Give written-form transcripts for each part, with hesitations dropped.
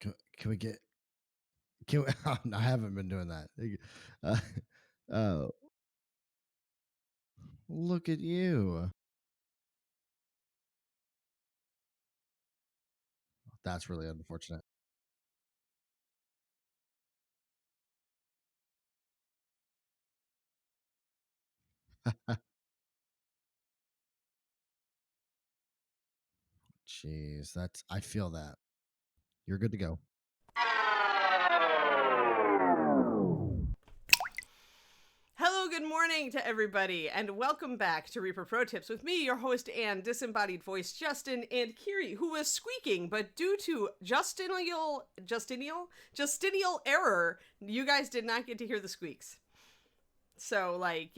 Can we get? Can we, I haven't been doing that. Uh, oh, look at you. That's really unfortunate. Jeez, that's I feel that. You're good to go. Hello, good morning to everybody, and welcome back to Reaper Pro Tips with me, your host and disembodied voice, Justin, and Kiri, who was squeaking, but due to Justinial error, you guys did not get to hear the squeaks. So, like,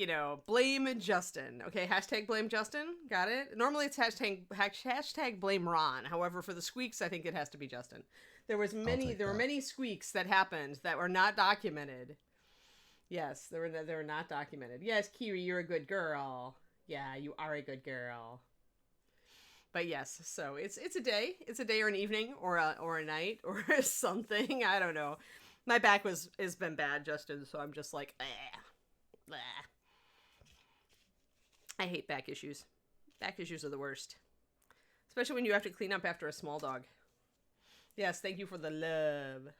blame Justin. Okay, hashtag blame Justin. Got it? Normally it's hashtag blame Ron. However, for the squeaks, I think it has to be Justin. I'll take There were that. many squeaks that happened that were not documented. Yes, they were not documented. Yes, Kiri, you're a good girl. Yeah, you are a good girl. But yes, so it's a day. It's a day or an evening or a night or something. I don't know. My back has been bad, Justin, so I'm just like, eh. I hate back issues. Back issues are the worst. Especially when you have to clean up after a small dog. Yes, thank you for the love.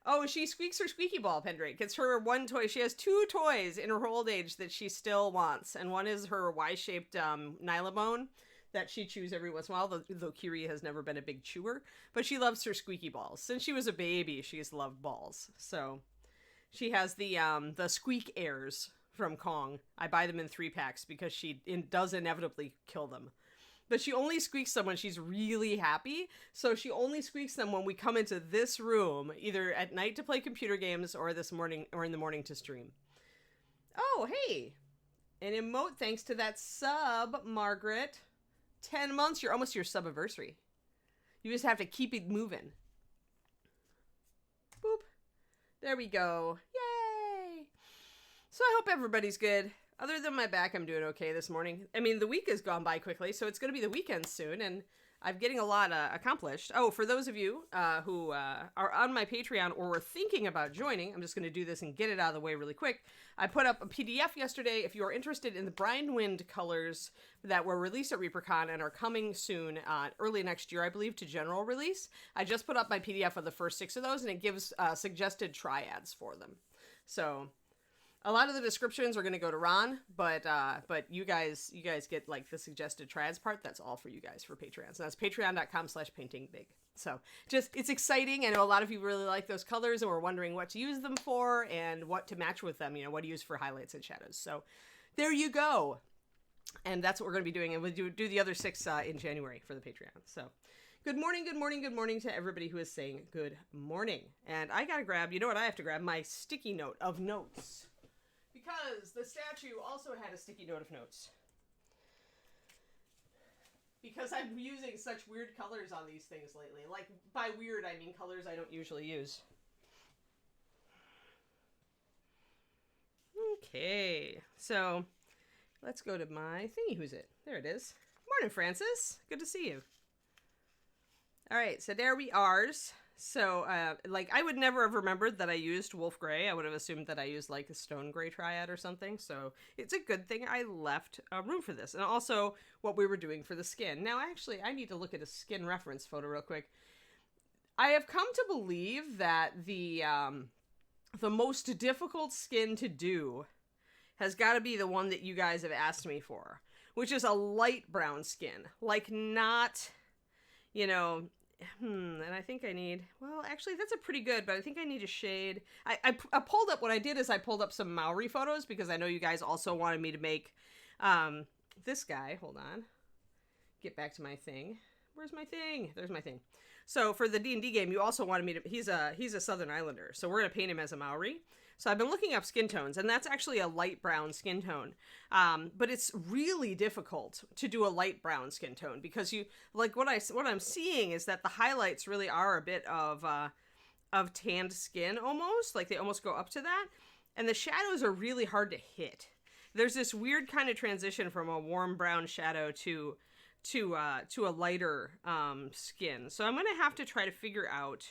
Oh, she squeaks her squeaky ball, Pendrake. It's her one toy. She has two toys in her old age that she still wants. And one is her Y-shaped Nylabone that she chews every once in a while, though Kiri has never been a big chewer. But she loves her squeaky balls. Since she was a baby, she's loved balls. So she has the Squeak Airs from Kong. I buy them in 3-packs because does inevitably kill them. But she only squeaks them when she's really happy. So she only squeaks them when we come into this room, either at night to play computer games or in the morning to stream. Oh, hey. An emote thanks to that sub, Margaret. 10 months, you're almost your sub-anniversary. You just have to keep it moving. Boop. There we go. Yay. So I hope everybody's good. Other than my back, I'm doing okay this morning. I mean, the week has gone by quickly, so it's going to be the weekend soon, and I'm getting a lot accomplished. Oh, for those of you who are on my Patreon or were thinking about joining, I'm just going to do this and get it out of the way really quick. I put up a PDF yesterday. If you are interested in the Brindwind colors that were released at ReaperCon and are coming soon, early next year, I believe, to general release, I just put up my PDF of the first 6 of those, and it gives suggested triads for them. So a lot of the descriptions are going to go to Ron, but you guys get like the suggested triads part. That's all for you guys for Patreon. So that's patreon.com/paintingbig. So just, it's exciting. I know a lot of you really like those colors and we're wondering what to use them for and what to match with them, what to use for highlights and shadows. So there you go. And that's what we're going to be doing. And we'll do the other 6 in January for the Patreon. So good morning, good morning, good morning to everybody who is saying good morning. And I got to grab, you know what I have to grab? My sticky note of notes. Because the statue also had a sticky note of notes. Because I'm using such weird colors on these things lately. Like, by weird, I mean colors I don't usually use. Okay, so let's go to my thingy. Who's it? There it is. Morning, Francis. Good to see you. All right, so there we are. So, I would never have remembered that I used Wolf Gray. I would have assumed that I used, like, a Stone Gray Triad or something. So, it's a good thing I left room for this. And also, what we were doing for the skin. Now, actually, I need to look at a skin reference photo real quick. I have come to believe that the most difficult skin to do has got to be the one that you guys have asked me for, which is a light brown skin. Like, not, and I think I need, well, actually, that's a pretty good, but I think I need a shade. I pulled up, what I did is I pulled up some Maori photos because I know you guys also wanted me to make this guy. Hold on. Get back to my thing. Where's my thing? There's my thing. So for the D&D game, you also wanted me to, he's a Southern Islander, so we're going to paint him as a Maori. So I've been looking up skin tones, and that's actually a light brown skin tone. But it's really difficult to do a light brown skin tone because what I'm seeing is that the highlights really are a bit of tanned skin almost, like they almost go up to that. And the shadows are really hard to hit. There's this weird kind of transition from a warm brown shadow to a lighter skin. So I'm gonna have to try to figure out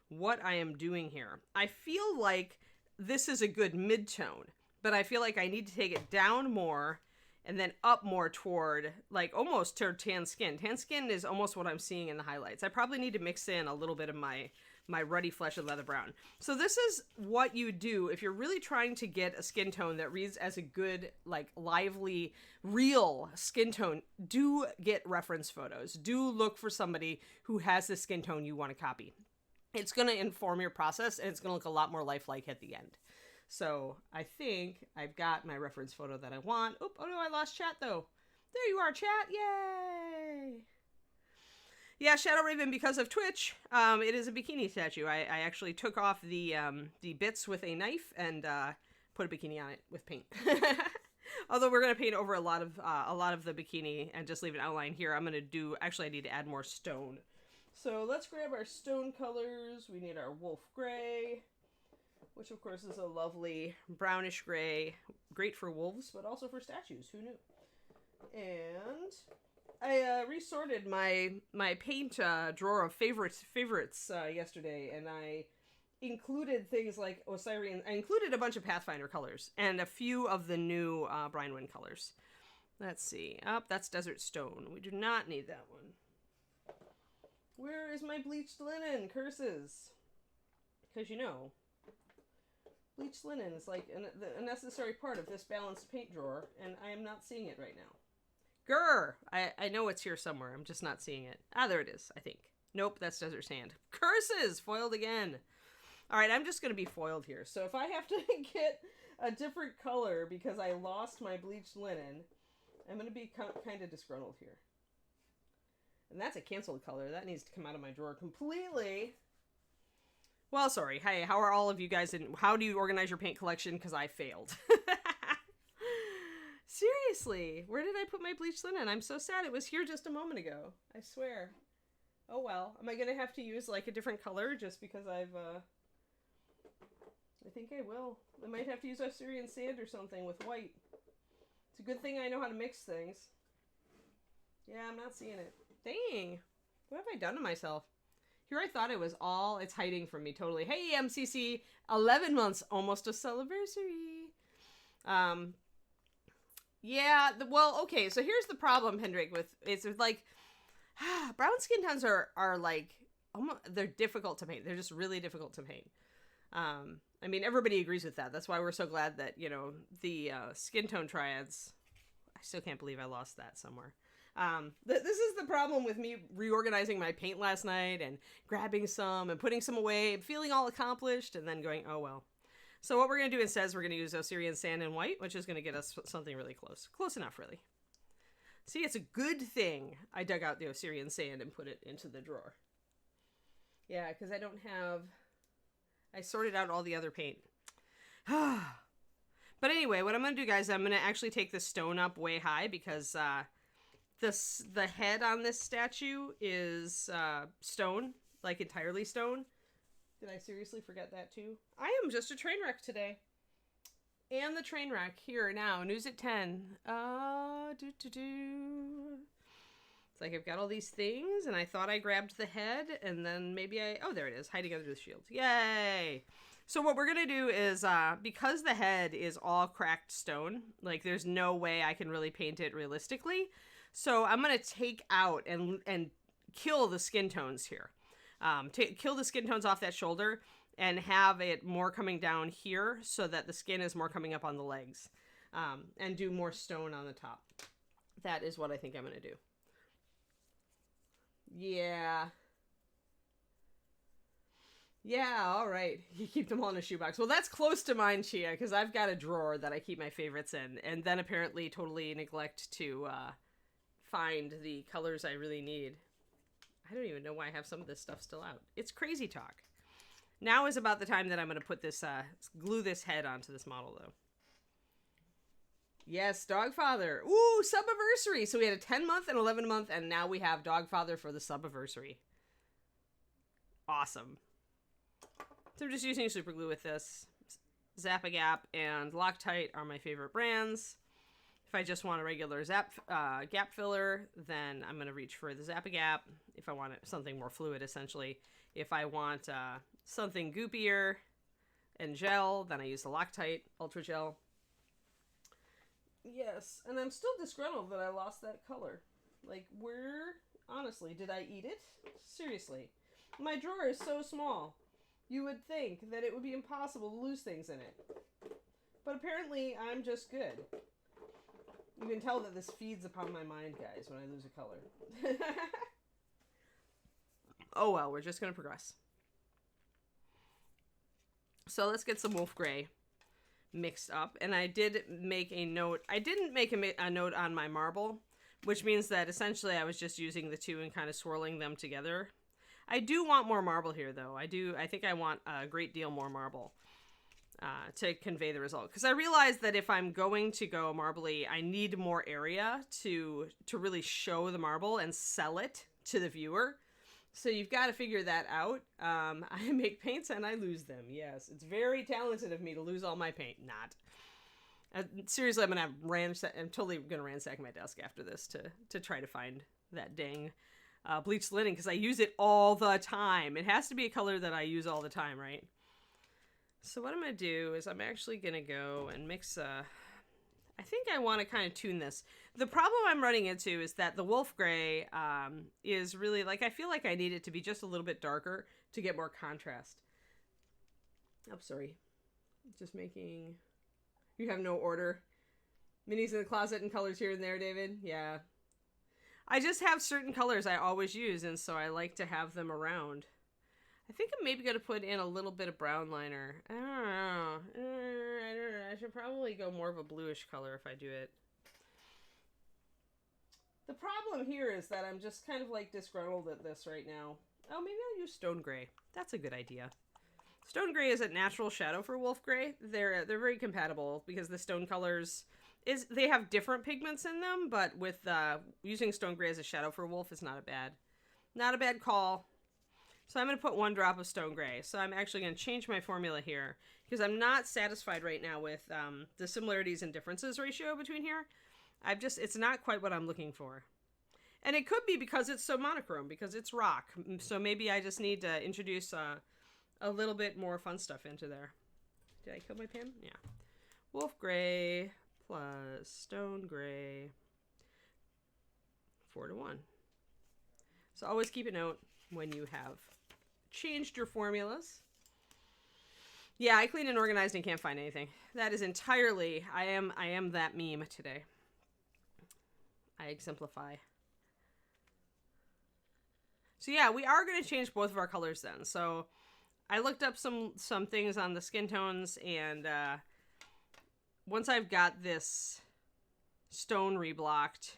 what I am doing here. I feel like this is a good mid-tone, but I feel like I need to take it down more and then up more toward, like, almost toward tan skin. Tan skin is almost what I'm seeing in the highlights. I probably need to mix in a little bit of my ruddy flesh and leather brown. So this is what you do if you're really trying to get a skin tone that reads as a good, like, lively, real skin tone. Do get reference photos. Do look for somebody who has the skin tone you want to copy. It's going to inform your process, and it's going to look a lot more lifelike at the end. So I think I've got my reference photo that I want. Oh no, I lost chat though. There you are, chat. Yay! Yeah, Shadow Raven, because of Twitch, it is a bikini statue. I actually took off the bits with a knife and put a bikini on it with paint. Although we're gonna paint over a lot of the bikini and just leave an outline here. I need to add more stone. So let's grab our stone colors. We need our wolf gray, which of course is a lovely brownish gray, great for wolves, but also for statues. Who knew? And I resorted my paint drawer of favorites yesterday, and I included things like Osirian. I included a bunch of Pathfinder colors and a few of the new Brinewind colors. Let's see. That's Desert Stone. We do not need that one. Where is my bleached linen? Curses. Because, bleached linen is like a necessary part of this balanced paint drawer, and I am not seeing it right now. Grr! I know it's here somewhere. I'm just not seeing it. There it is, I think. Nope, that's Desert Sand. Curses! Foiled again. Alright, I'm just going to be foiled here. So if I have to get a different color because I lost my bleached linen, I'm going to be kind of disgruntled here. And that's a canceled color. That needs to come out of my drawer completely. Well, sorry. Hey, how are all of you guys? How do you organize your paint collection? Because I failed. Seriously, where did I put my bleached linen? I'm so sad. It was here just a moment ago. I swear. Oh well. Am I going to have to use like a different color just because I think I will. I might have to use Osirian sand or something with white. It's a good thing I know how to mix things. Yeah, I'm not seeing it. Dang. What have I done to myself? Here I thought it was all, it's hiding from me totally. Hey, MCC, 11 months, almost a celebration. Yeah, well, okay, so here's the problem, Hendrik, it's like, brown skin tones are like, almost, they're difficult to paint. They're just really difficult to paint. I mean, everybody agrees with that. That's why we're so glad that, the skin tone triads, I still can't believe I lost that somewhere. This is the problem with me reorganizing my paint last night and grabbing some and putting some away, feeling all accomplished, and then going, oh well. So what we're going to do instead is we're going to use Osirian sand and white, which is going to get us something really close. Close enough, really. See, it's a good thing I dug out the Osirian sand and put it into the drawer. Yeah, because I sorted out all the other paint. But anyway, what I'm going to do, guys, I'm going to actually take the stone up way high because the head on this statue is stone, like entirely stone. Did I seriously forget that too? I am just a train wreck today. And the train wreck here now, news at 10. It's like I've got all these things and I thought I grabbed the head and then maybe oh, there it is, hiding under the shield. Yay! So what we're going to do is, because the head is all cracked stone, like there's no way I can really paint it realistically. So I'm going to take out and kill the skin tones here. Kill the skin tones off that shoulder and have it more coming down here so that the skin is more coming up on the legs. And do more stone on the top. That is what I think I'm going to do. Yeah. Yeah, all right. You keep them all in a shoebox. Well, that's close to mine, Chia, because I've got a drawer that I keep my favorites in. And then apparently totally neglect to find the colors I really need. I don't even know why I have some of this stuff still out. It's crazy talk. Now is about the time that I'm going to put this, glue this head onto this model, though. Yes, Dogfather. Ooh, Subiversary. So we had a 10-month and 11-month, and now we have Dogfather for the Subiversary. Awesome. So I'm just using super glue with this. Zap-A-Gap and Loctite are my favorite brands. If I just want a regular gap filler, then I'm going to reach for the Zap-A-Gap. If I want something more fluid, essentially. If I want something goopier and gel, then I use the Loctite Ultra Gel. Yes, and I'm still disgruntled that I lost that color. Like, where, honestly, did I eat it? Seriously. My drawer is so small. You would think that it would be impossible to lose things in it. But apparently, I'm just good. You can tell that this feeds upon my mind, guys, when I lose a color. Oh well, we're just going to progress. So let's get some Wolf Gray mixed up. And I did make a note. I didn't make a note on my marble, which means that essentially I was just using the two and kind of swirling them together. I do want more marble here, though. I think I want a great deal more marble to convey the result. Because I realized that if I'm going to go marbly, I need more area to really show the marble and sell it to the viewer. So you've got to figure that out. I make paints and I lose them. Yes, it's very talented of me to lose all my paint. Not. Seriously, I'm totally gonna ransack my desk after this to try to find that dang bleached linen, because I use it all the time. It has to be a color that I use all the time, right? So what I'm gonna do is I'm actually gonna go and mix. I think I want to kind of tune this. The problem I'm running into is that the Wolf Gray is really, like, I feel like I need it to be just a little bit darker to get more contrast. Oh, sorry. Just making... You have no order. Minis in the closet and colors here and there, David? Yeah. I just have certain colors I always use, and so I like to have them around. I think I'm maybe going to put in a little bit of brown liner. I don't know. I should probably go more of a bluish color if I do it. The problem here is that I'm just kind of like disgruntled at this right now. Oh, maybe I'll use Stone Gray. That's a good idea. Stone Gray is a natural shadow for Wolf Gray. They're very compatible because the stone colors they have different pigments in them, but with using Stone Gray as a shadow for Wolf is not a bad call. So I'm going to put 1 drop of Stone Gray. So I'm actually going to change my formula here because I'm not satisfied right now with the similarities and differences ratio between here. It's not quite what I'm looking for. And it could be because it's so monochrome, because it's rock. So maybe I just need to introduce a little bit more fun stuff into there. Did I kill my pen? Yeah. Wolf Gray plus Stone Gray. 4-1. So always keep a note when you have changed your formulas. Yeah, I cleaned and organized and can't find anything. That is entirely... I am that meme today. I exemplify. So yeah, we are going to change both of our colors then. So I looked up some things on the skin tones, and once I've got this stone reblocked,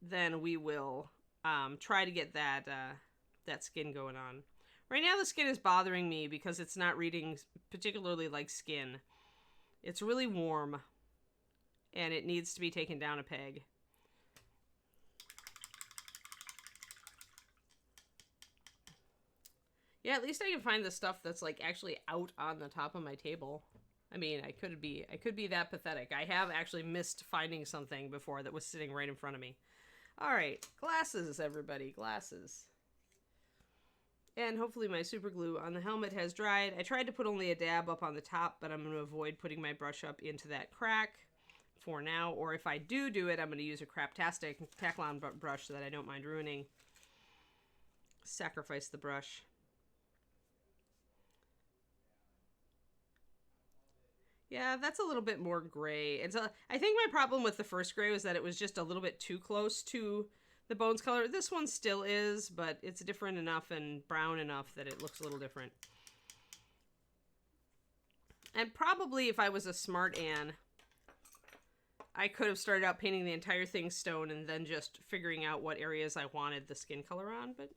then we will try to get that skin going on. Right now the skin is bothering me because it's not reading particularly like skin. It's really warm, and it needs to be taken down a peg. Yeah, at least I can find the stuff that's like actually out on the top of my table. I mean, I could be that pathetic. I have actually missed finding something before that was sitting right in front of me. All right, glasses, everybody, glasses. And hopefully my super glue on the helmet has dried. I tried to put only a dab up on the top, but I'm going to avoid putting my brush up into that crack for now. Or if I do it, I'm going to use a craptastic Taklon brush that I don't mind ruining. Sacrifice the brush. Yeah, that's a little bit more gray. I think my problem with the first gray was that it was just a little bit too close to the bones color. This one still is, but it's different enough and brown enough that it looks a little different. And probably if I was a smart Anne, I could have started out painting the entire thing stone and then just figuring out what areas I wanted the skin color on, but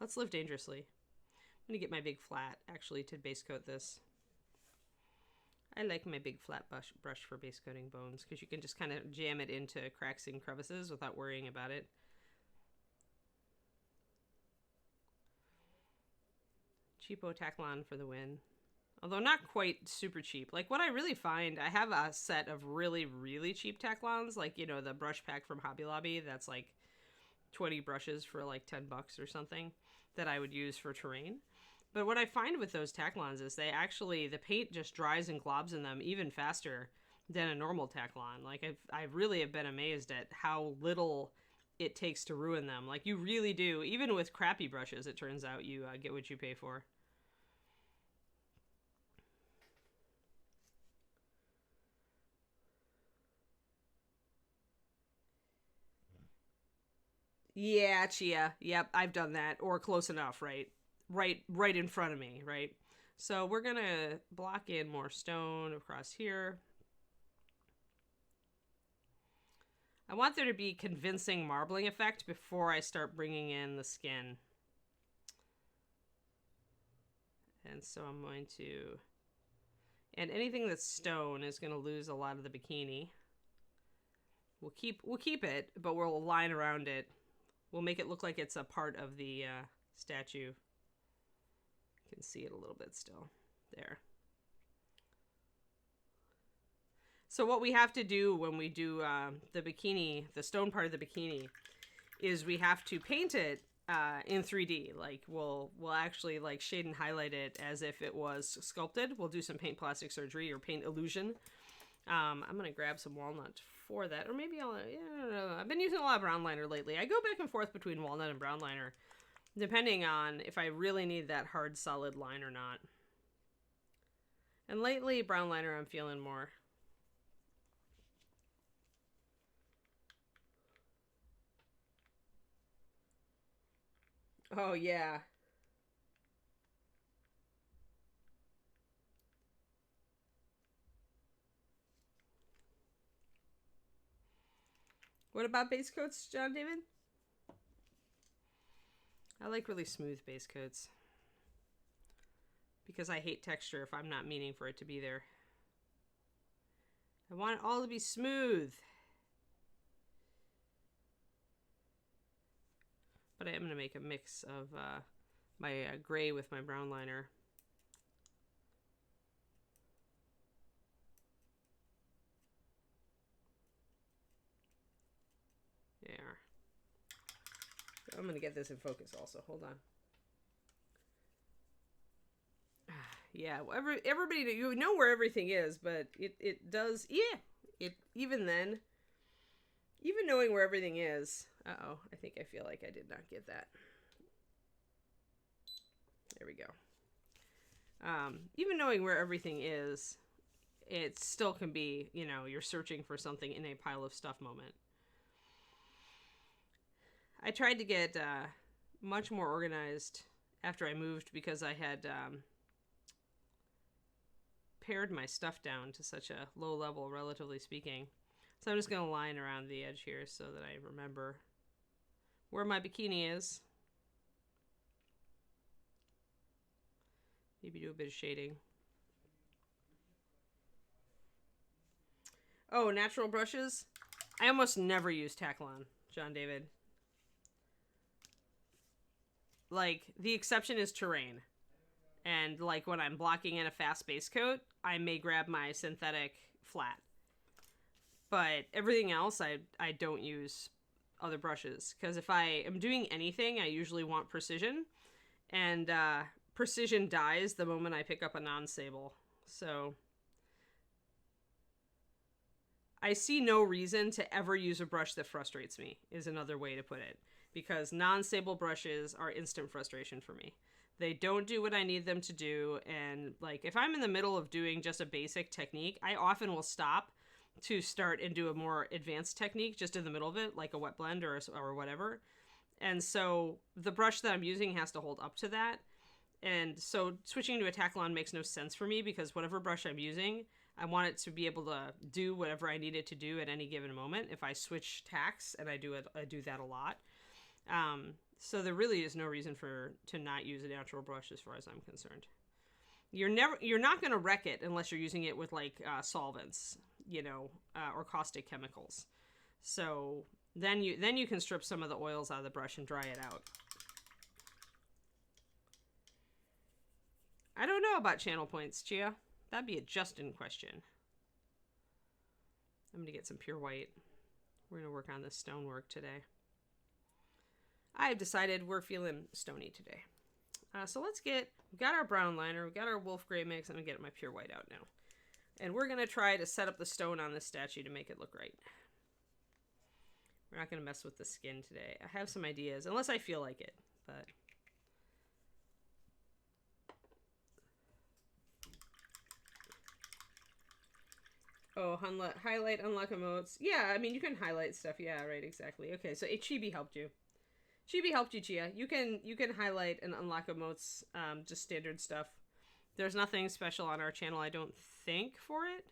let's live dangerously. I'm going to get my big flat, actually, to base coat this. I like my big flat brush for base coating bones because you can just kind of jam it into cracks and crevices without worrying about it. Cheapo Taklon for the win. Although not quite super cheap. Like what I really find, I have a set of really, really cheap Taklons, like, you know, the brush pack from Hobby Lobby that's like 20 brushes for like $10 or something that I would use for terrain. But what I find with those Taklons is they actually, the paint just dries and globs in them even faster than a normal Taklon. Like I really have been amazed at how little it takes to ruin them. Like you really do, even with crappy brushes, it turns out you get what you pay for. Yeah, Chia. Yep, I've done that. Or close enough, right? Right in front of me, right? So we're gonna block in more stone across here. I want there to be convincing marbling effect before I start bringing in the skin. And so I'm going to... And anything that's stone is going to lose a lot of the bikini. We'll keep it, but we'll line around it. We'll make it look like it's a part of the statue. You can see it a little bit still. There. So what we have to do when we do the bikini, the stone part of the bikini, is we have to paint it in 3D. Like we'll actually like shade and highlight it as if it was sculpted. We'll do some paint plastic surgery or paint illusion. I'm gonna grab some walnut for that, or maybe I'll. Yeah, I don't know. I've been using a lot of brown liner lately. I go back and forth between walnut and brown liner, depending on if I really need that hard solid line or not. And lately, brown liner I'm feeling more. Oh yeah. What about base coats, John David? I like really smooth base coats because I hate texture if I'm not meaning for it to be there. I want it all to be smooth. But I am going to make a mix of my gray with my brown liner. There. I'm going to get this in focus also. Hold on. Yeah, everybody, you know where everything is, but it does, yeah, it, even then, even knowing where everything is, uh-oh, I think I feel like I did not get that. There we go. Even knowing where everything is, it still can be, you know, you're searching for something in a pile of stuff moment. I tried to get much more organized after I moved because I had pared my stuff down to such a low level, relatively speaking. So I'm just going to line around the edge here so that I remember where my bikini is. Maybe do a bit of shading. Oh, natural brushes? I almost never use Taklon, John David. Like, the exception is terrain. And, like, when I'm blocking in a fast base coat, I may grab my synthetic flat. But everything else, I don't use other brushes. Because if I am doing anything, I usually want precision. And precision dies the moment I pick up a non-sable. So I see no reason to ever use a brush that frustrates me, is another way to put it. Because non-sable brushes are instant frustration for me. They don't do what I need them to do, and like if I'm in the middle of doing just a basic technique, I often will stop to start and do a more advanced technique just in the middle of it, like a wet blend or whatever. And so the brush that I'm using has to hold up to that. And so switching to a Taklon makes no sense for me because whatever brush I'm using, I want it to be able to do whatever I need it to do at any given moment. If I switch tacks, and I do that a lot. So there really is no reason to not use a natural brush as far as I'm concerned. You're not going to wreck it unless you're using it with like solvents, you know, or caustic chemicals. So then you can strip some of the oils out of the brush and dry it out. I don't know about channel points, Chia. That'd be a Justin question. I'm gonna get some pure white. We're gonna work on this stonework today. I've decided we're feeling stony today. So we've got our brown liner, we've got our wolf gray mix. I'm gonna get my pure white out now. And we're gonna try to set up the stone on this statue to make it look right. We're not gonna mess with the skin today. I have some ideas, unless I feel like it, but... Oh, highlight, unlock emotes. Yeah, I mean, you can highlight stuff. Yeah, right, exactly. Okay, so Chibi helped you. Chibi helped you, Chia. You can highlight and unlock emotes, just standard stuff. There's nothing special on our channel, I don't think, for it.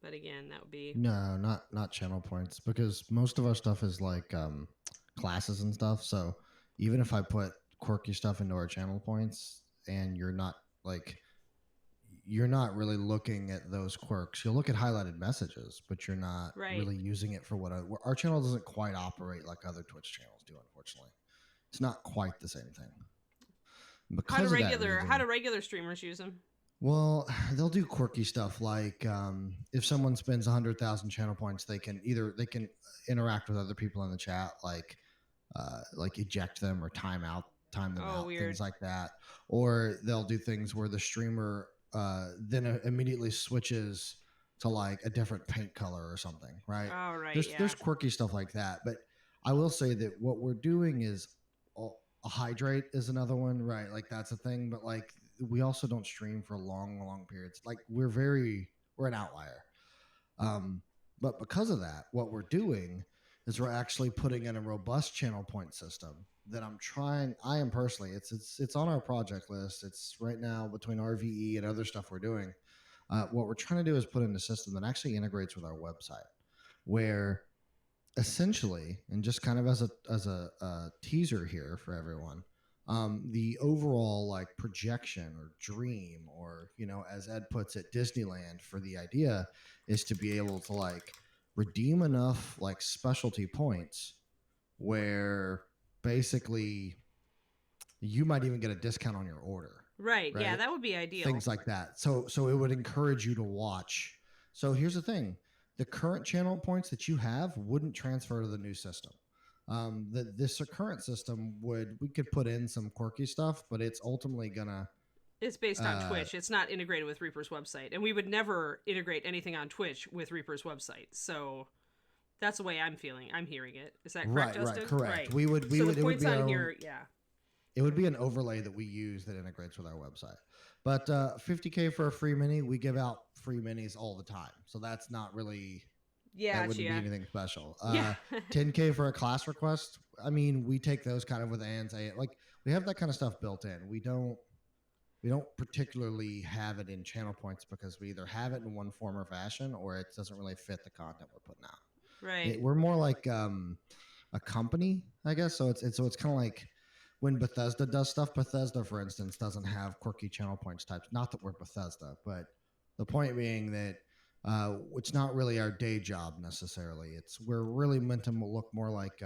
But again, that would be... No, not channel points, because most of our stuff is like classes and stuff. So even if I put quirky stuff into our channel points and you're not really looking at those quirks, you'll look at highlighted messages, but you're not really using it for what our channel doesn't quite operate like other Twitch channels do, unfortunately. It's not quite the same thing. How do regular streamers use them? Well, they'll do quirky stuff like if someone spends 100,000 channel points, they can interact with other people in the chat, like eject them or time them out, weird. things like that. Or they'll do things where the streamer then immediately switches to like a different paint color or something, right? Oh, right. There's quirky stuff like that, but I will say that what we're doing is a hydrate is another one, right? Like that's a thing, but like we also don't stream for long periods. Like we're an outlier. But because of that, what we're doing is we're actually putting in a robust channel point system that I am personally, it's on our project list. It's right now between RVE and other stuff we're doing. What we're trying to do is put in a system that actually integrates with our website, where essentially, and just kind of as a teaser here for everyone, the overall like projection or dream, or as Ed puts it, Disneyland for the idea is to be able to like redeem enough like specialty points where basically you might even get a discount on your order. Right? Yeah, that would be ideal. Things like that. So it would encourage you to watch. So here's the thing. The current channel points that you have wouldn't transfer to the new system. This current system we could put in some quirky stuff, but it's ultimately gonna... It's based on Twitch. It's not integrated with Reaper's website, and we would never integrate anything on Twitch with Reaper's website. So that's the way I'm hearing it. Is that correct, Justin? Right, correct. Right. We would. The it points would be on here, yeah. It would be an overlay that we use that integrates with our website. But $50K for a free mini, we give out free minis all the time, so that's not really... Yeah, that wouldn't be anything special. Yeah. 10K for a class request. I mean, we take those kind of with hands. Like we have that kind of stuff built in. We don't particularly have it in channel points because we either have it in one form or fashion, or it doesn't really fit the content we're putting out. Right. We're more like a company, I guess. So it's kind of like when Bethesda does stuff. Bethesda, for instance, doesn't have quirky channel points types. Not that we're Bethesda, but the point being that it's not really our day job necessarily. We're really meant to look more like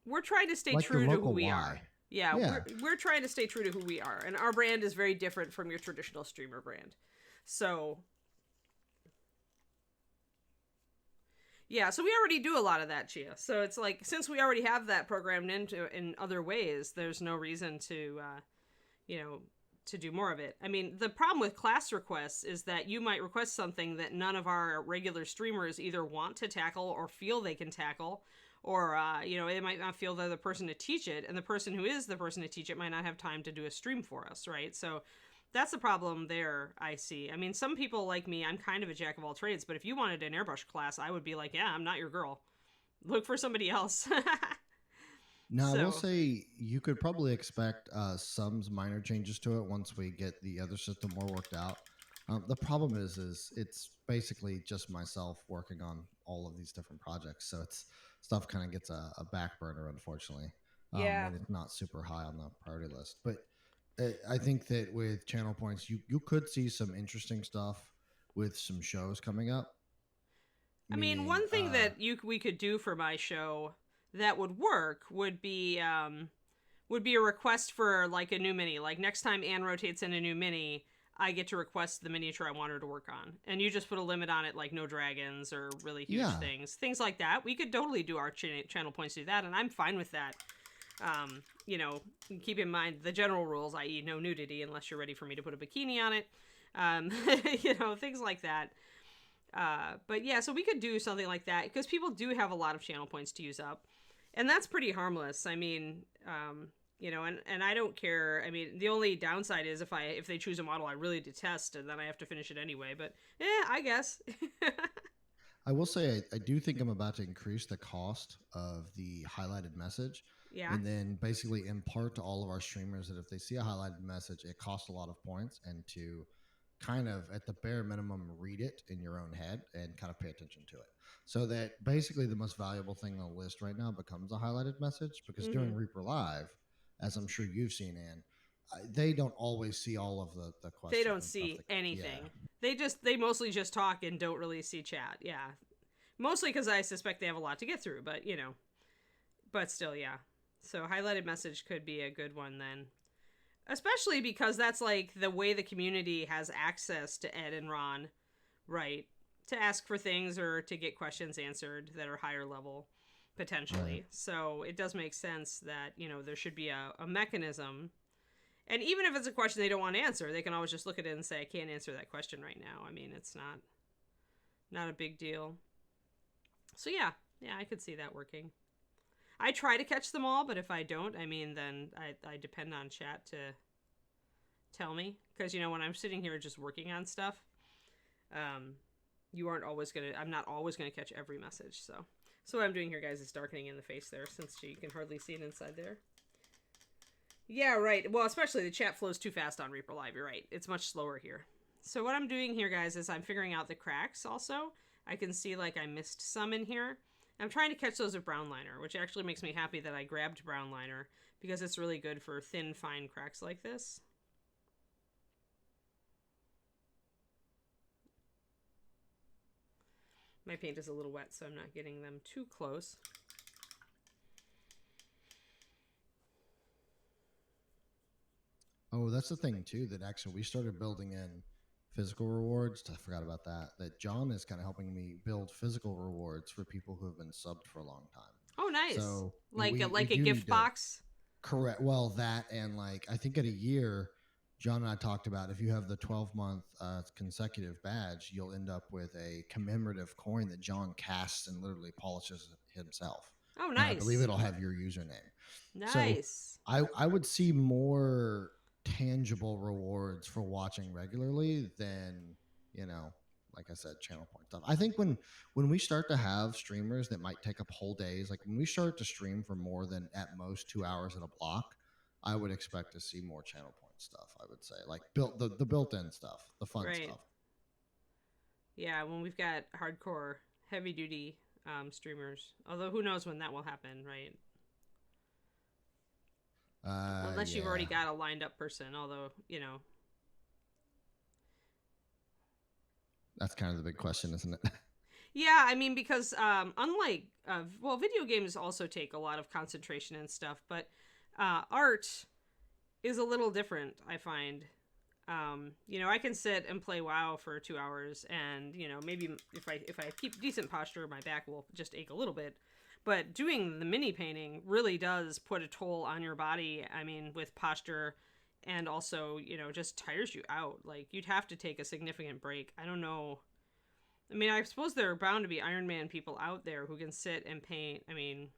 we're trying to stay like true to who we are. Yeah, yeah. We're trying to stay true to who we are, and our brand is very different from your traditional streamer brand. So yeah, so we already do a lot of that, Chia. So it's like, since we already have that programmed into in other ways, there's no reason to to do more of it. I mean, the problem with class requests is that you might request something that none of our regular streamers either want to tackle or feel they can tackle, or they might not feel they're the person to teach it, and the person who is the person to teach it might not have time to do a stream for us, right? So that's the problem there, I see. I mean, some people like me, I'm kind of a jack of all trades, but if you wanted an airbrush class, I would be like, yeah, I'm not your girl. Look for somebody else. Now, I will say you could probably expect some minor changes to it once we get the other system more worked out. The problem is it's basically just myself working on all of these different projects, so stuff kind of gets a back burner, unfortunately. Yeah. When it's not super high on the priority list. But I think that with channel points, you could see some interesting stuff with some shows coming up. I mean, one thing that we could do for my show that would work would be would be a request for like a new mini. Like next time Anne rotates in a new mini, I get to request the miniature I want her to work on. And you just put a limit on it, like no dragons or really huge Yeah. things like that. We could totally do our channel points to do that, and I'm fine with that. You know, keep in mind the general rules, i.e. no nudity unless you're ready for me to put a bikini on it. You know, things like that. But yeah, so we could do something like that because people do have a lot of channel points to use up, and that's pretty harmless. I mean, you know, and I don't care. I mean, the only downside is if they choose a model I really detest, and then I have to finish it anyway. But I guess. I will say I do think I'm about to increase the cost of the highlighted message. Yeah. And then basically impart to all of our streamers that if they see a highlighted message, it costs a lot of points, and to kind of at the bare minimum read it in your own head and kind of pay attention to it. So that basically the most valuable thing on the list right now becomes a highlighted message, because during Reaper Live, as I'm sure you've seen, Ann, they don't always see all of the questions. They don't see anything. Yeah. They mostly just talk and don't really see chat. Yeah. Mostly because I suspect they have a lot to get through, but you know, but still, yeah. So highlighted message could be a good one then. Especially because that's like the way the community has access to Ed and Ron, right? To ask for things or to get questions answered that are higher level, potentially. Right. So it does make sense that, you know, there should be a mechanism. And even if it's a question they don't want to answer, they can always just look at it and say, I can't answer that question right now. I mean, it's not a big deal. So yeah, I could see that working. I try to catch them all, but if I don't, I mean, then I depend on chat to tell me. Because, you know, when I'm sitting here just working on stuff, I'm not always going to catch every message. So what I'm doing here, guys, is darkening in the face there, since you can hardly see it inside there. Yeah, right. Well, especially the chat flows too fast on Reaper Live. You're right. It's much slower here. So what I'm doing here, guys, is I'm figuring out the cracks also. I can see, like, I missed some in here. I'm trying to catch those with brown liner, which actually makes me happy that I grabbed brown liner, because it's really good for thin, fine cracks like this. My paint is a little wet, so I'm not getting them too close. Oh, that's the thing, too, that actually we started building in physical rewards. I forgot about that. That John is kind of helping me build physical rewards for people who have been subbed for a long time. Oh, nice. So like a gift box? Correct. Well, that, and like, I think at a year, John and I talked about if you have the 12-month consecutive badge, you'll end up with a commemorative coin that John casts and literally polishes himself. Oh, nice. And I believe it'll have your username. Nice. So I would see more tangible rewards for watching regularly than, you know, like I said, channel point stuff. I think when we start to have streamers that might take up whole days, like when we start to stream for more than at most 2 hours in a block, I would expect to see more channel point stuff. I would say, like the built-in stuff, the fun stuff. Yeah, when we've got hardcore, heavy duty streamers. Although who knows when that will happen, right? Unless you've already got a lined up person, although, you know. That's kind of the big question, isn't it? Yeah, I mean, because unlike, video games also take a lot of concentration and stuff, but art is a little different, I find. You know, I can sit and play WoW for 2 hours, and, you know, maybe if I keep decent posture, my back will just ache a little bit. But doing the mini painting really does put a toll on your body. I mean, with posture, and also, you know, just tires you out. Like, you'd have to take a significant break. I don't know. I mean, I suppose there are bound to be Iron Man people out there who can sit and paint. I mean,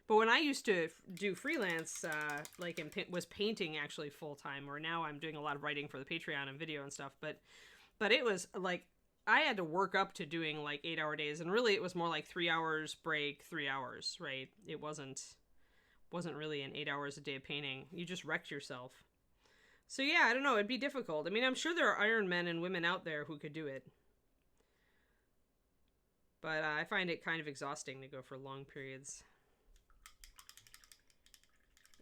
but when I used to do freelance, was painting actually full time, or now I'm doing a lot of writing for the Patreon and video and stuff. But it was like, I had to work up to doing like 8-hour days, and really it was more like 3 hours break, 3 hours, right? It wasn't really an 8 hours a day of painting. You just wrecked yourself. So yeah, I don't know. It'd be difficult. I mean, I'm sure there are Iron Men and women out there who could do it. But I find it kind of exhausting to go for long periods.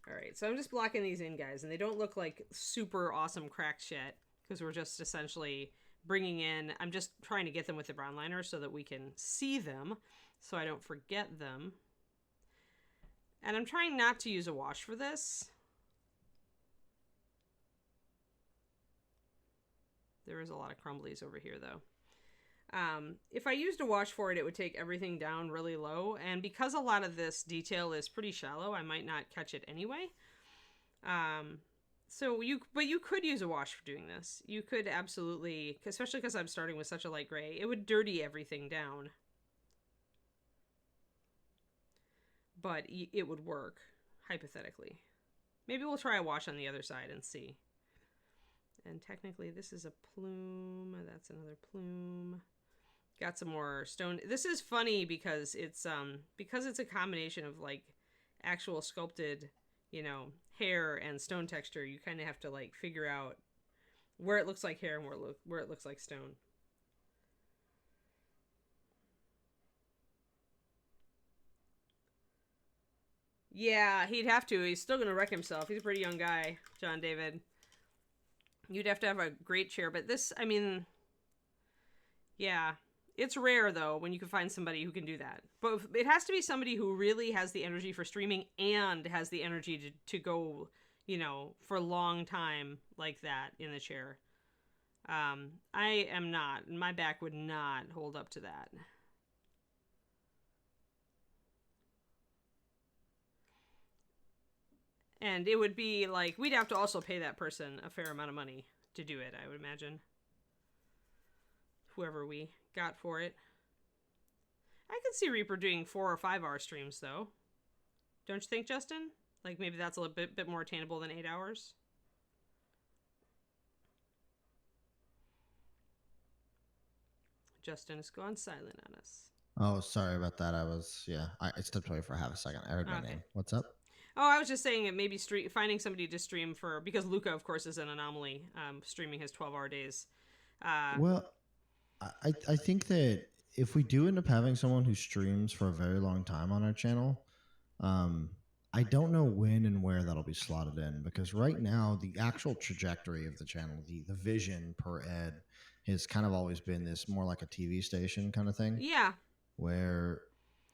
Alright, so I'm just blocking these in, guys. And they don't look like super awesome cracks yet, because we're just essentially bringing in... I'm just trying to get them with the brown liner so that we can see them, so I don't forget them. And I'm trying not to use a wash for this. There is a lot of crumblies over here, though. If I used a wash for it, it would take everything down really low. And because a lot of this detail is pretty shallow, I might not catch it anyway. But you could use a wash for doing this. You could absolutely, especially because I'm starting with such a light gray, it would dirty everything down. But it would work, hypothetically. Maybe we'll try a wash on the other side and see. And technically, this is a plume. That's another plume. Got some more stone. This is funny because it's a combination of like actual sculpted, hair and stone texture. You kind of have to like figure out where it looks like hair and where it looks like stone. Yeah, he'd have to. He's still gonna wreck himself. He's a pretty young guy, John David. You'd have to have a great chair, but this, I mean, yeah. It's rare, though, when you can find somebody who can do that. But it has to be somebody who really has the energy for streaming and has the energy to go, for a long time like that in the chair. I am not. My back would not hold up to that. And it would be like, we'd have to also pay that person a fair amount of money to do it, I would imagine. Whoever we got for it. I could see Reaper doing 4 or 5 hour streams, though. Don't you think, Justin? Like, maybe that's a little bit more attainable than 8 hours? Justin has gone silent on us. Oh, sorry about that. I stepped away for half a second. I heard my name. What's up? Oh, I was just saying that maybe finding somebody to stream for, because Luca, of course, is an anomaly, streaming his 12-hour days. Well, I think that if we do end up having someone who streams for a very long time on our channel, I don't know when and where that'll be slotted in, because right now the actual trajectory of the channel, the vision per Ed, has kind of always been this more like a TV station kind of thing. Yeah. Where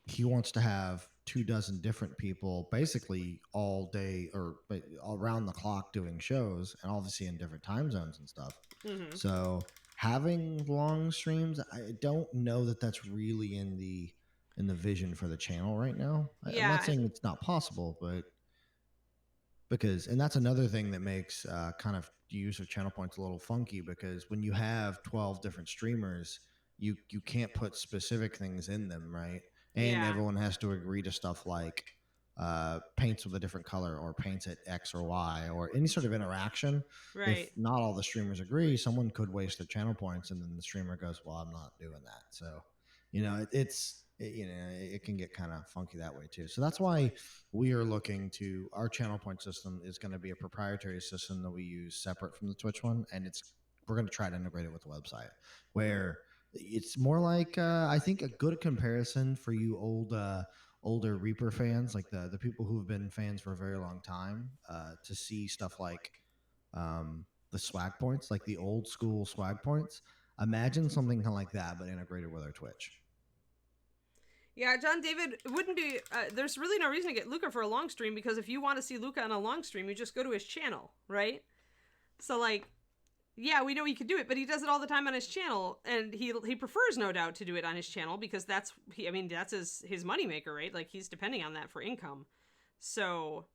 he wants to have 24 different people basically all day or around the clock doing shows, and obviously in different time zones and stuff. Mm-hmm. So having long streams, I don't know that that's really in the vision for the channel right now. Yeah. I'm not saying it's not possible, but and that's another thing that makes kind of use of channel points a little funky, because when you have 12 different streamers, you can't put specific things in them, right? And everyone has to agree to stuff like paints with a different color, or paints at X or Y, or any sort of interaction. Right. If not all the streamers agree, someone could waste their channel points, and then the streamer goes, well, I'm not doing that. So, it can get kind of funky that way too. So that's why we are looking to, our channel point system is going to be a proprietary system that we use separate from the Twitch one. And we're going to try to integrate it with the website, where it's more like, I think a good comparison for you older Reaper fans, like the people who've been fans for a very long time, to see stuff like the swag points, like the old school swag points. Imagine something kind of like that, but integrated with our Twitch. Yeah, John David, wouldn't be. There's really no reason to get Luca for a long stream, because if you want to see Luca on a long stream, you just go to his channel, right? So, like, yeah, we know he could do it, but he does it all the time on his channel, and he prefers, no doubt, to do it on his channel, because that's his moneymaker, right? Like, he's depending on that for income. So,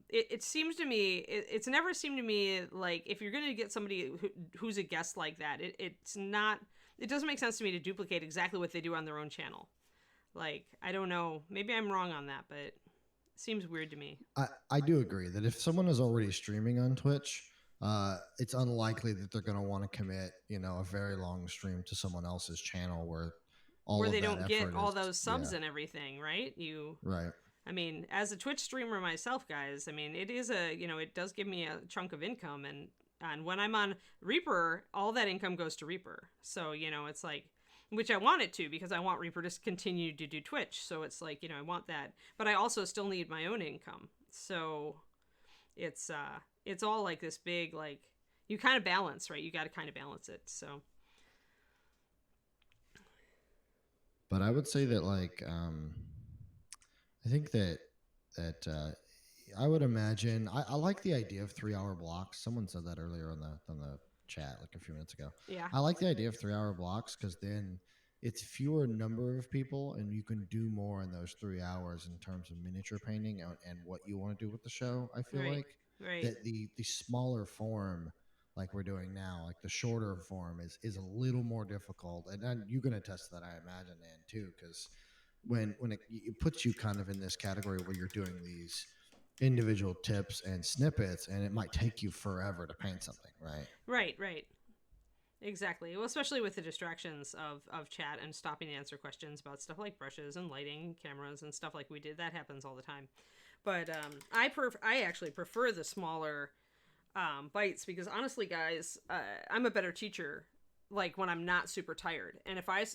it seems to me, it's never seemed to me like, if you're going to get somebody who's a guest like that, it doesn't make sense to me to duplicate exactly what they do on their own channel. Like, I don't know, maybe I'm wrong on that, but it seems weird to me. I do agree that if someone is already streaming on Twitch, it's unlikely that they're going to want to commit, a very long stream to someone else's channel where they don't get all those subs and everything, right? Right. I mean, as a Twitch streamer myself, guys, I mean, it is it does give me a chunk of income, and when I'm on Reaper, all that income goes to Reaper. So, it's like, which I want it to, because I want Reaper to continue to do Twitch. So it's like, I want that, but I also still need my own income. So it's all like this big, like, you kind of balance, right? You got to kind of balance it. So. But I would say that, like, I think that I would imagine, I like the idea of 3-hour blocks. Someone said that earlier on the chat like a few minutes ago. Yeah. I like the idea of 3-hour blocks because then it's fewer number of people and you can do more in those 3 hours in terms of miniature painting and what you want to do with the show. I feel Right. like Right. that the smaller form like we're doing now, like the shorter form is a little more difficult. And you can attest to that, I imagine, Dan, too, because when it puts you kind of in this category where you're doing these individual tips and snippets and it might take you forever to paint something, right? Right. Right. Exactly. Well, especially with the distractions of chat and stopping to answer questions about stuff like brushes and lighting, cameras, and stuff like we did. That happens all the time. But I actually prefer the smaller bites because honestly, guys, I'm a better teacher like when I'm not super tired. And if I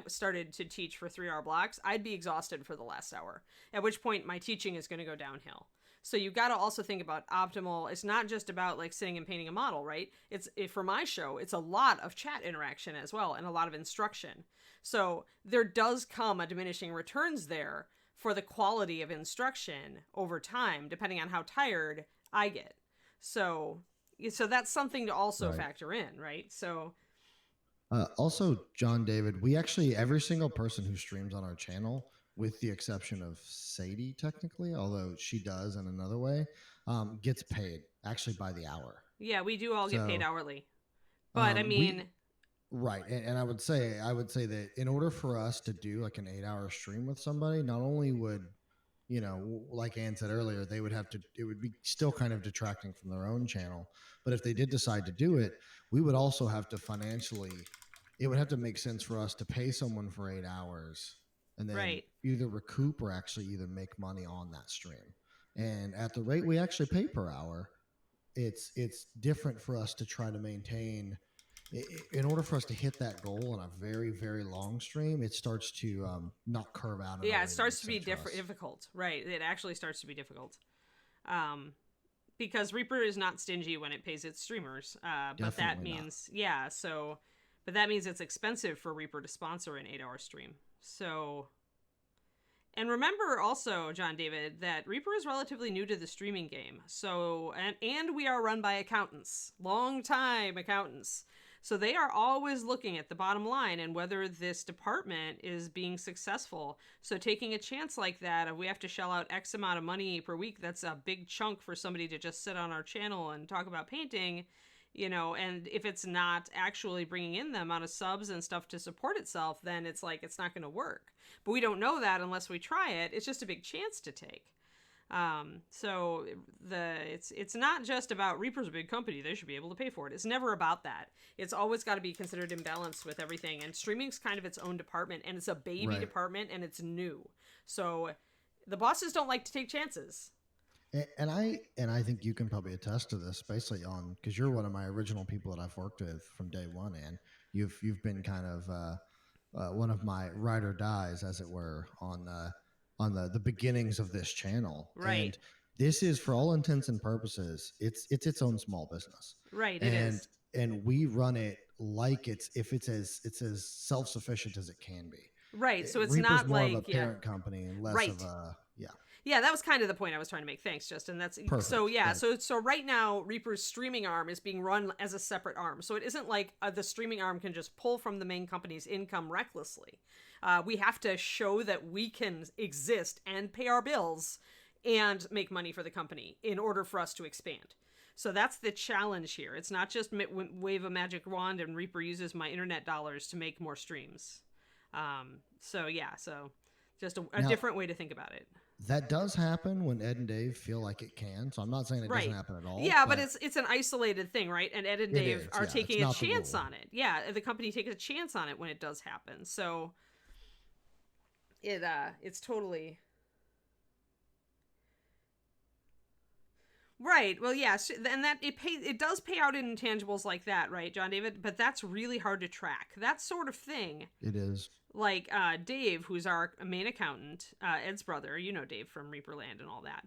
started to teach for 3-hour blocks, I'd be exhausted for the last hour. At which point my teaching is going to go downhill. So you got to also think about optimal. It's not just about like sitting and painting a model, right? For my show, it's a lot of chat interaction as well and a lot of instruction. So there does come a diminishing returns there for the quality of instruction over time, depending on how tired I get. So that's something to also factor in, right? So also, John David, we actually, every single person who streams on our channel, with the exception of Sadie, technically, although she does in another way, gets paid actually by the hour. Yeah, we do all get paid hourly. But I mean, right. And I would say that in order for us to do like an 8-hour stream with somebody, not only would, like Ann said earlier, it would be still kind of detracting from their own channel. But if they did decide to do it, we would also have to financially, it would have to make sense for us to pay someone for 8 hours and then either recoup or actually either make money on that stream. And at the rate we actually pay per hour, it's different for us to try to maintain. In order for us to hit that goal on a very, very long stream, it starts to not curve out. Yeah, it starts to be difficult. Right. It actually starts to be difficult. Because Reaper is not stingy when it pays its streamers. But that means, but that means it's expensive for Reaper to sponsor an 8-hour stream. So, and remember also, John David, that Reaper is relatively new to the streaming game. So, and we are run by accountants, long-time accountants. So they are always looking at the bottom line and whether this department is being successful. So taking a chance like that, if we have to shell out X amount of money per week, that's a big chunk for somebody to just sit on our channel and talk about painting, and if it's not actually bringing in the amount of subs and stuff to support itself, then it's like, it's not going to work. But we don't know that unless we try it. It's just a big chance to take. So it's not just about Reaper's a big company, they should be able to pay for it. It's never about that. It's always got to be considered in balance with everything. And streaming's kind of its own department, and it's a baby department, and it's new. So the bosses don't like to take chances. And I think you can probably attest to this, basically because you're one of my original people that I've worked with from day one, and you've been kind of one of my ride or dies, as it were, on the beginnings of this channel. Right. And this is, for all intents and purposes, it's its own small business. Right. It is. And we run it like it's as self-sufficient as it can be. Right. So it's Reaper's not more like of a parent company and less of a Yeah, that was kind of the point I was trying to make. Thanks, Justin. That's perfect. So yeah. So right now, Reaper's streaming arm is being run as a separate arm. So it isn't like the streaming arm can just pull from the main company's income recklessly. We have to show that we can exist and pay our bills and make money for the company in order for us to expand. So that's the challenge here. It's not just wave a magic wand and Reaper uses my internet dollars to make more streams. So just a different way to think about it. That does happen when Ed and Dave feel like it can. So I'm not saying it doesn't happen at all. Yeah, but it's an isolated thing, right? And Ed and Dave are taking a chance on it. Yeah, the company takes a chance on it when it does happen. So it's totally right. Well, yeah, and that it does pay out in intangibles like that, right, John David? But that's really hard to track. That sort of thing. It is. Like Dave, who's our main accountant, Ed's brother, Dave from Reaperland and all that.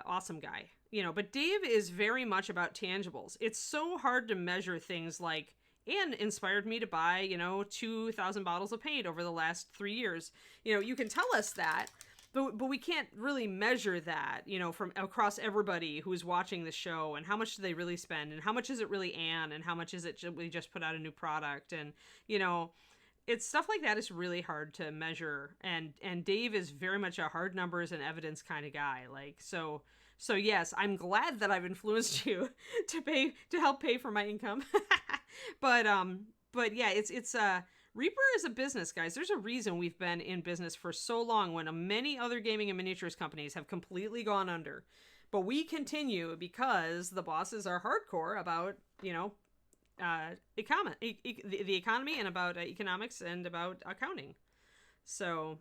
Awesome guy. But Dave is very much about tangibles. It's so hard to measure things like, and inspired me to buy, 2,000 bottles of paint over the last 3 years. You can tell us that, but we can't really measure that, you know, from across everybody who's watching the show, and how much do they really spend, and how much is it really Anne, and how much is it we just put out a new product, and you know, it's stuff like that is really hard to measure, and Dave is very much a hard numbers and evidence kind of guy, like so yes, I'm glad that I've influenced you to help pay for my income. But yeah, it's Reaper is a business, guys. There's a reason we've been in business for so long when many other gaming and miniatures companies have completely gone under. But we continue because the bosses are hardcore about, you know, the economy, and about economics, and about accounting. So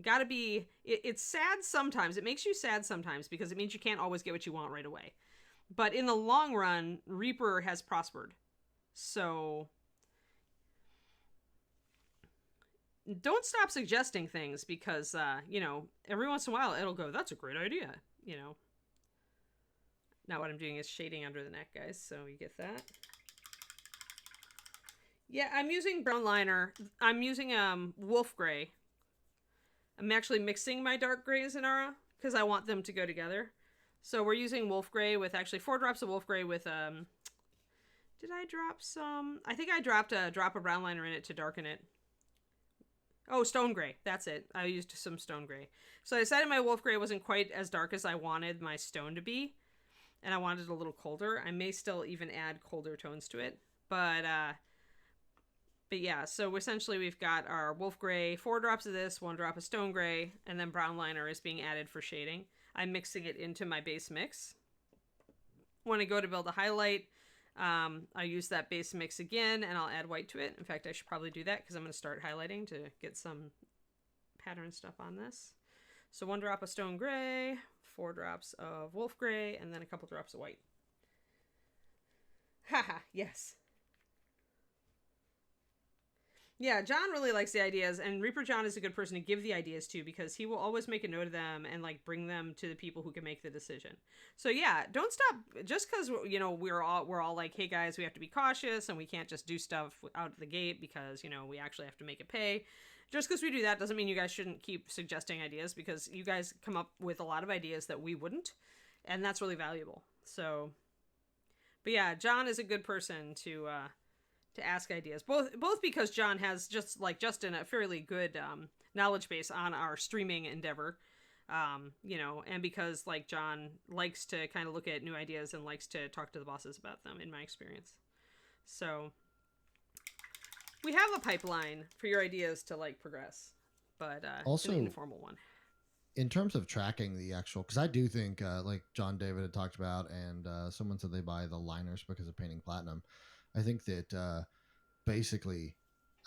gotta be, it's sad sometimes. It makes you sad sometimes because it means you can't always get what you want right away. But in the long run, Reaper has prospered. So don't stop suggesting things, because, you know, every once in a while it'll go, that's a great idea, you know. Now what I'm doing is shading under the neck, guys, so you get that. Yeah, I'm using brown liner. I'm using wolf gray. I'm actually mixing my dark grays in Aura because I want them to go together. So we're using wolf gray with actually 4 drops of wolf gray with did I drop some? I think I dropped a drop of brown liner in it to darken it. Oh, stone gray. That's it. I used some stone gray. So I decided my wolf gray wasn't quite as dark as I wanted my stone to be, and I wanted it a little colder. I may still even add colder tones to it, but yeah, so essentially we've got our wolf gray, 4 drops of this, 1 drop of stone gray, and then brown liner is being added for shading. I'm mixing it into my base mix. When I go to build a highlight, I use that base mix again, and I'll add white to it. In fact, I should probably do that because I'm going to start highlighting to get some pattern stuff on this. So 1 drop of stone gray, 4 drops of wolf gray, and then a couple drops of white. Haha, yes. Yeah, John really likes the ideas, and Reaper John is a good person to give the ideas to, because he will always make a note of them and like bring them to the people who can make the decision. So yeah, don't stop just because, you know, we're all like, hey guys, we have to be cautious and we can't just do stuff out of the gate because, you know, we actually have to make it pay. Just because we do that doesn't mean you guys shouldn't keep suggesting ideas, because you guys come up with a lot of ideas that we wouldn't, and that's really valuable. So, but yeah, John is a good person to ask ideas, both because John has, just like Justin, a fairly good knowledge base on our streaming endeavor, you know, and because like John likes to kind of look at new ideas and likes to talk to the bosses about them, in my experience. So we have a pipeline for your ideas to like progress, but also an informal one. In terms of tracking the actual, because I do think like John David had talked about, and someone said they buy the liners because of painting platinum. I think that basically,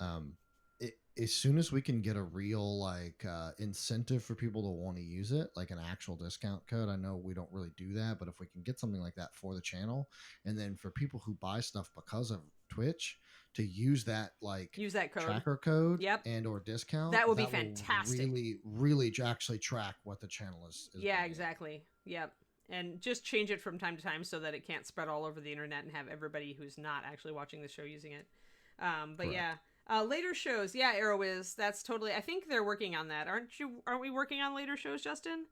as soon as we can get a real like incentive for people to want to use it, like an actual discount code. I know we don't really do that, but if we can get something like that for the channel, and then for people who buy stuff because of Twitch to use that code, tracker code, yep, and or discount, that would be fantastic. Really actually track what the channel is yeah, bringing. Exactly. Yep. And just change it from time to time so that it can't spread all over the internet and have everybody who's not actually watching the show using it. But correct. Yeah, later shows. Yeah, ArrowWiz. That's totally. I think they're working on that. Aren't we working on later shows, Justin?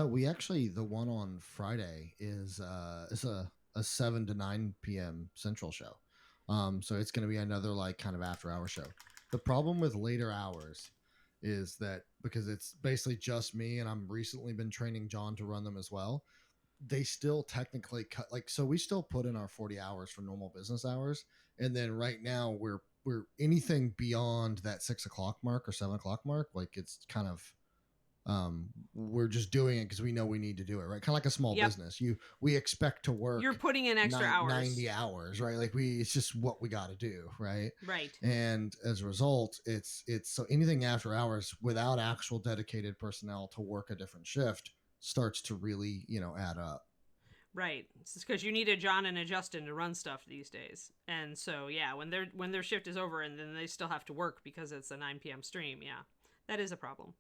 We actually, the one on Friday is a 7 to 9 p.m. Central show. So it's going to be another like kind of after hour show. The problem with later hours is that because it's basically just me, and I'm recently been training John to run them as well, they still technically cut, like, so we still put in our 40 hours for normal business hours, and then right now we're anything beyond that 6 o'clock mark or 7 o'clock mark, like it's kind of we're just doing it because we know we need to do it, right? Kind of like a small business. We expect to work. You're putting in extra hours, 90 hours, right? Like it's just what we got to do, right? Right. And as a result, it's so anything after hours without actual dedicated personnel to work a different shift starts to really, add up. Right. It's because you need a John and a Justin to run stuff these days. And so, yeah, when their shift is over and then they still have to work because it's a 9 p.m. stream, yeah, that is a problem.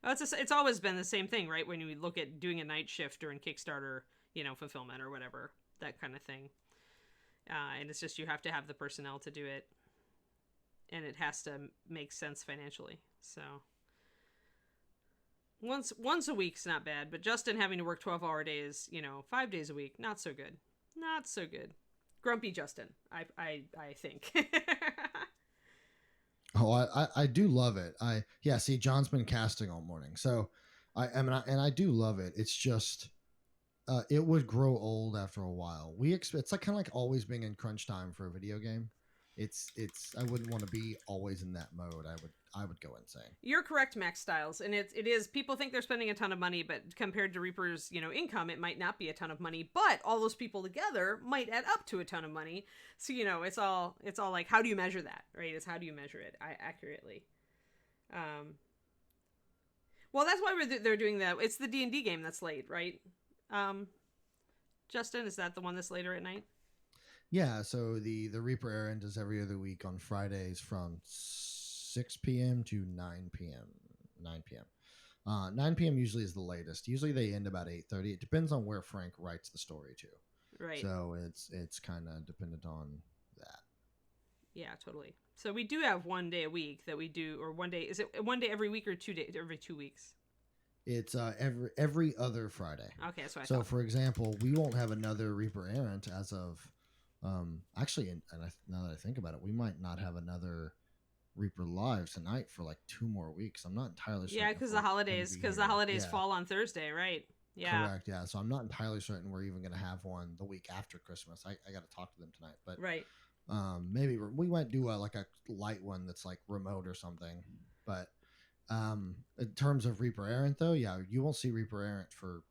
It's always been the same thing, right? When you look at doing a night shift during Kickstarter, fulfillment or whatever, that kind of thing. And it's just you have to have the personnel to do it. And it has to make sense financially. So, Once a week's not bad, but Justin having to work 12-hour days, 5 days a week, not so good. Not so good. Grumpy Justin, I think. Oh, I do love it. See, John's been casting all morning, so I do love it. It's just it would grow old after a while. It's like kind of like always being in crunch time for a video game. It's I wouldn't want to be always in that mode. I would go insane. You're correct, Max Styles, and it is. People think they're spending a ton of money, but compared to Reaper's, income, it might not be a ton of money. But all those people together might add up to a ton of money. So it's all like, how do you measure that, right? It's how do you measure it accurately? Well, that's why they're doing that. It's the D&D game that's late, right? Justin, is that the one that's later at night? Yeah, so the Reaper errand is every other week on Fridays from 6 p.m. to 9 p.m. 9 p.m. 9 p.m. usually is the latest. Usually they end about 8:30. It depends on where Frank writes the story to. Right. So it's kind of dependent on that. Yeah, totally. So we do have one day a week that we do, or one day. Is it one day every week or 2 days every 2 weeks? It's every other Friday. Okay, that's what I So, thought. for example, we won't have another Reaper errant as of actually, now that I think about it, we might not have another Reaper live tonight for like 2 more weeks. I'm not entirely certain. Yeah, because the holidays fall on Thursday, right? Yeah. Correct. Yeah. So I'm not entirely certain we're even going to have one the week after Christmas. I got to talk to them tonight, but right. Maybe we might do like a light one that's like remote or something. But in terms of Reaper errant, though, yeah, you won't see Reaper errant for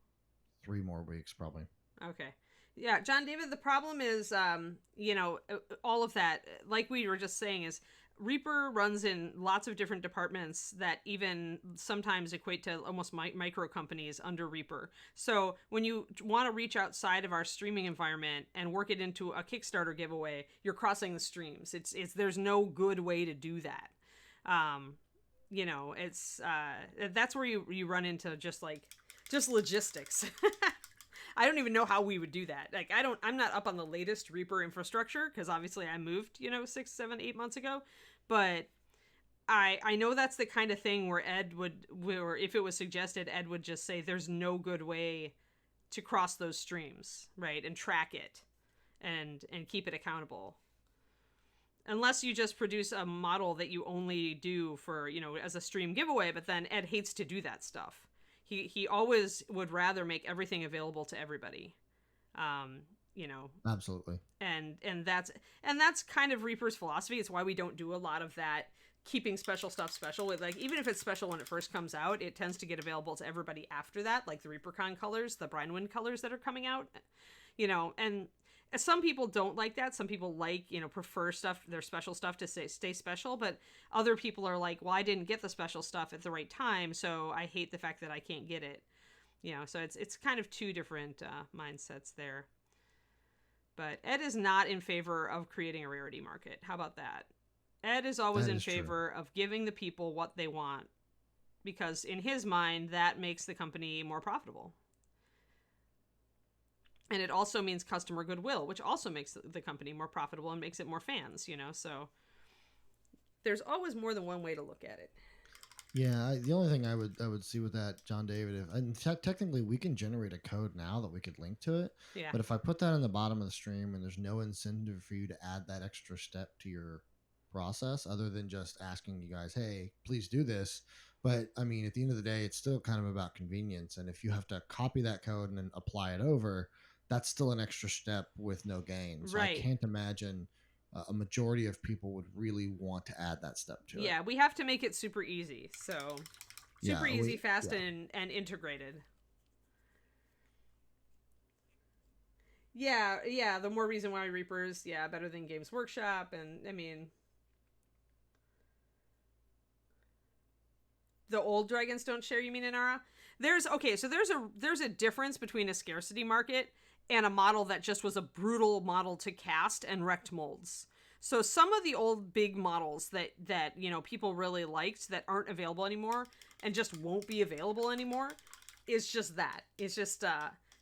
3 more weeks probably. Okay. Yeah, John David, the problem is, all of that, like we were just saying, is Reaper runs in lots of different departments that even sometimes equate to almost micro companies under Reaper. So when you want to reach outside of our streaming environment and work it into a Kickstarter giveaway, you're crossing the streams. There's no good way to do that. That's where you run into just logistics. I don't even know how we would do that. Like, I'm not up on the latest Reaper infrastructure because obviously I moved, 6, 7, 8 months ago. But I know that's the kind of thing where or if it was suggested, Ed would just say there's no good way to cross those streams, right? And track it and keep it accountable. Unless you just produce a model that you only do for, as a stream giveaway, but then Ed hates to do that stuff. He always would rather make everything available to everybody. Absolutely. And that's kind of Reaper's philosophy. It's why we don't do a lot of that keeping special stuff special. With, like, even if it's special when it first comes out, it tends to get available to everybody after that, like the ReaperCon colors, the Brinewind colors that are coming out. And some people don't like that. Some people prefer their special stuff to stay special, but other people are like, well, I didn't get the special stuff at the right time, so I hate the fact that I can't get it. So it's kind of two different mindsets there. But Ed is not in favor of creating a rarity market. How about that? Ed is always in favor of giving the people what they want, because in his mind, that makes the company more profitable. And it also means customer goodwill, which also makes the company more profitable and makes it more fans, so there's always more than one way to look at it. Yeah, the only thing I would see with that, John David, technically we can generate a code now that we could link to it. Yeah. But if I put that in the bottom of the stream and there's no incentive for you to add that extra step to your process other than just asking you guys, hey, please do this. But I mean, at the end of the day, it's still kind of about convenience. And if you have to copy that code and then apply it over, that's still an extra step with no gain. So right. I can't imagine a majority of people would really want to add that step to it. Yeah, we have to make it super easy. So super easy, fast, and integrated. Yeah, the more reason why Reapers, better than Games Workshop. And I mean, the old Dragons Don't Share, you mean, Inara? There's a difference between a scarcity market and a model that just was a brutal model to cast and wrecked molds. So some of the old big models that people really liked that aren't available anymore and just won't be available anymore is just that. It's just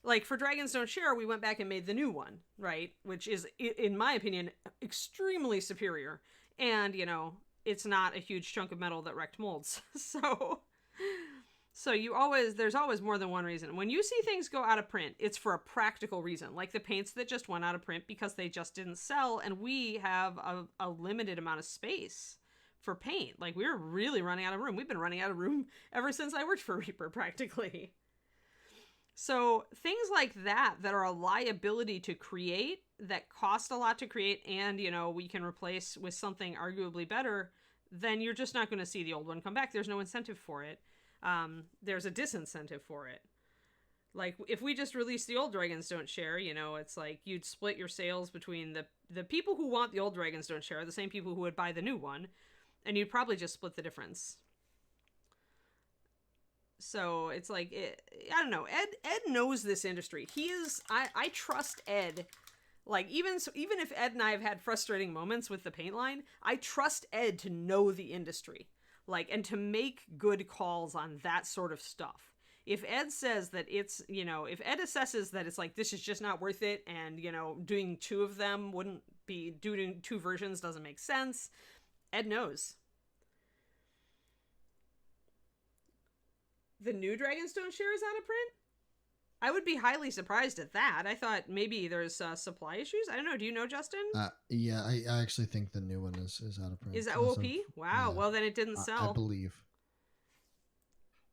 like for Dragons Don't Share, we went back and made the new one, right? Which is, in my opinion, extremely superior. And, it's not a huge chunk of metal that wrecked molds. So So there's always more than one reason. When you see things go out of print, it's for a practical reason. Like the paints that just went out of print because they just didn't sell, and we have a limited amount of space for paint. Like we're really running out of room. We've been running out of room ever since I worked for Reaper, practically. So things like that are a liability to create, that cost a lot to create, and, you know, we can replace with something arguably better, then you're just not going to see the old one come back. There's no incentive for it. There's a disincentive for it. Like, if we just release the old Dragons Don't Share, you know, it's like you'd split your sales between the people who want the old Dragons Don't Share, the same people who would buy the new one, and you'd probably just split the difference. So it's like, I don't know. Ed knows this industry. I trust Ed. Like, even if Ed and I have had frustrating moments with the paint line, I trust Ed to know the industry. Like, and to make good calls on that sort of stuff. If Ed says that it's, you know, if Ed assesses that it's like, this is just not worth it, and, you know, doing two of them wouldn't be, doing two versions doesn't make sense, Ed knows. The new Dragons Don't Share is out of print? I would be highly surprised at that. I thought maybe there's supply issues. I don't know. Do you know, Justin? Yeah, I actually think the new one is out of print. Is that OOP? Wow. Yeah. Well, then it didn't sell. I believe.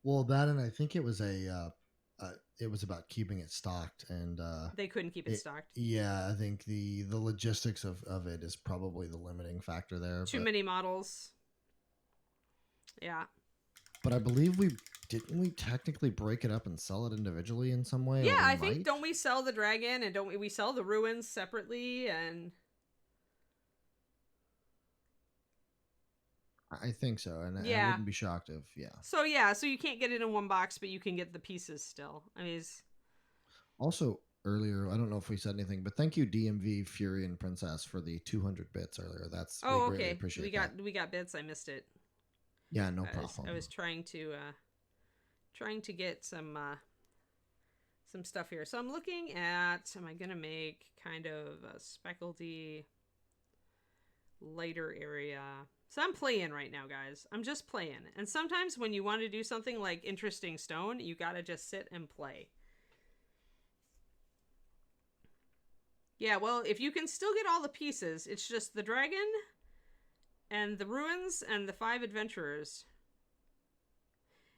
Well, that, and I think it was it was about keeping it stocked, and they couldn't keep it stocked. Yeah, I think the logistics of it is probably the limiting factor there. Too many models. Yeah. But I believe we technically break it up and sell it individually in some way? Yeah, I think, don't we sell the dragon, and don't we sell the ruins separately? And I think so, and yeah. I wouldn't be shocked if, yeah. So you can't get it in one box, but you can get the pieces still. I mean, also earlier, I don't know if we said anything, but thank you DMV Fury and Princess for the 200 bits earlier. That's we okay. Appreciate we got bits. I missed it. Yeah, no problem. I was trying to get some stuff here. So I'm looking at, am I going to make kind of a speckledy lighter area? So I'm playing right now, guys. I'm just playing. And sometimes when you want to do something like interesting stone, you got to just sit and play. Yeah, well, if you can still get all the pieces, it's just the dragon and the ruins and the 5 adventurers.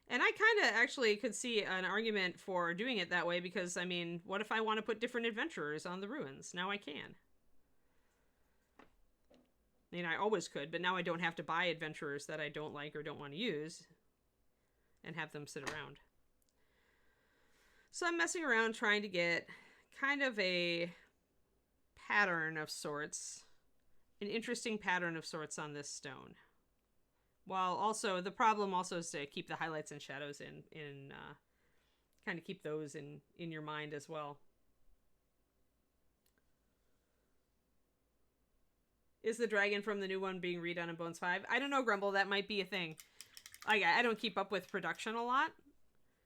And I kind of actually could see an argument for doing it that way, because, I mean, what if I want to put different adventurers on the ruins? Now I can. I mean, I always could, but now I don't have to buy adventurers that I don't like or don't want to use and have them sit around. So I'm messing around trying to get kind of a pattern of sorts, an interesting pattern of sorts on this stone. While also, the problem also is to keep the highlights and shadows in kind of keep those in your mind as well. Is the dragon from the new one being redone in Bones 5? I don't know, Grumble. That might be a thing. I don't keep up with production a lot,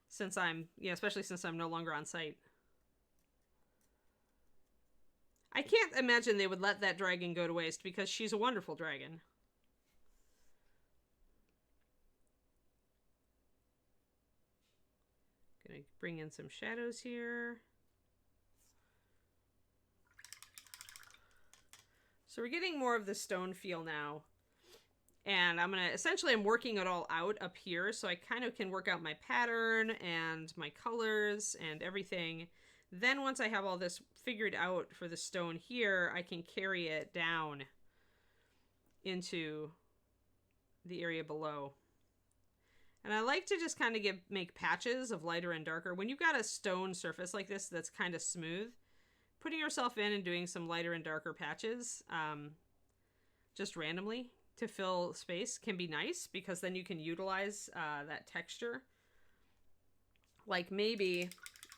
since especially since I'm no longer on site. I can't imagine they would let that dragon go to waste, because she's a wonderful dragon. Gonna bring in some shadows here. So we're getting more of the stone feel now. And I'm working it all out up here, so I kind of can work out my pattern and my colors and everything. Then once I have all this figured out for the stone here, I can carry it down into the area below. And I like to just kind of make patches of lighter and darker. When you've got a stone surface like this that's kind of smooth, putting yourself in and doing some lighter and darker patches just randomly to fill space can be nice, because then you can utilize that texture. Like, maybe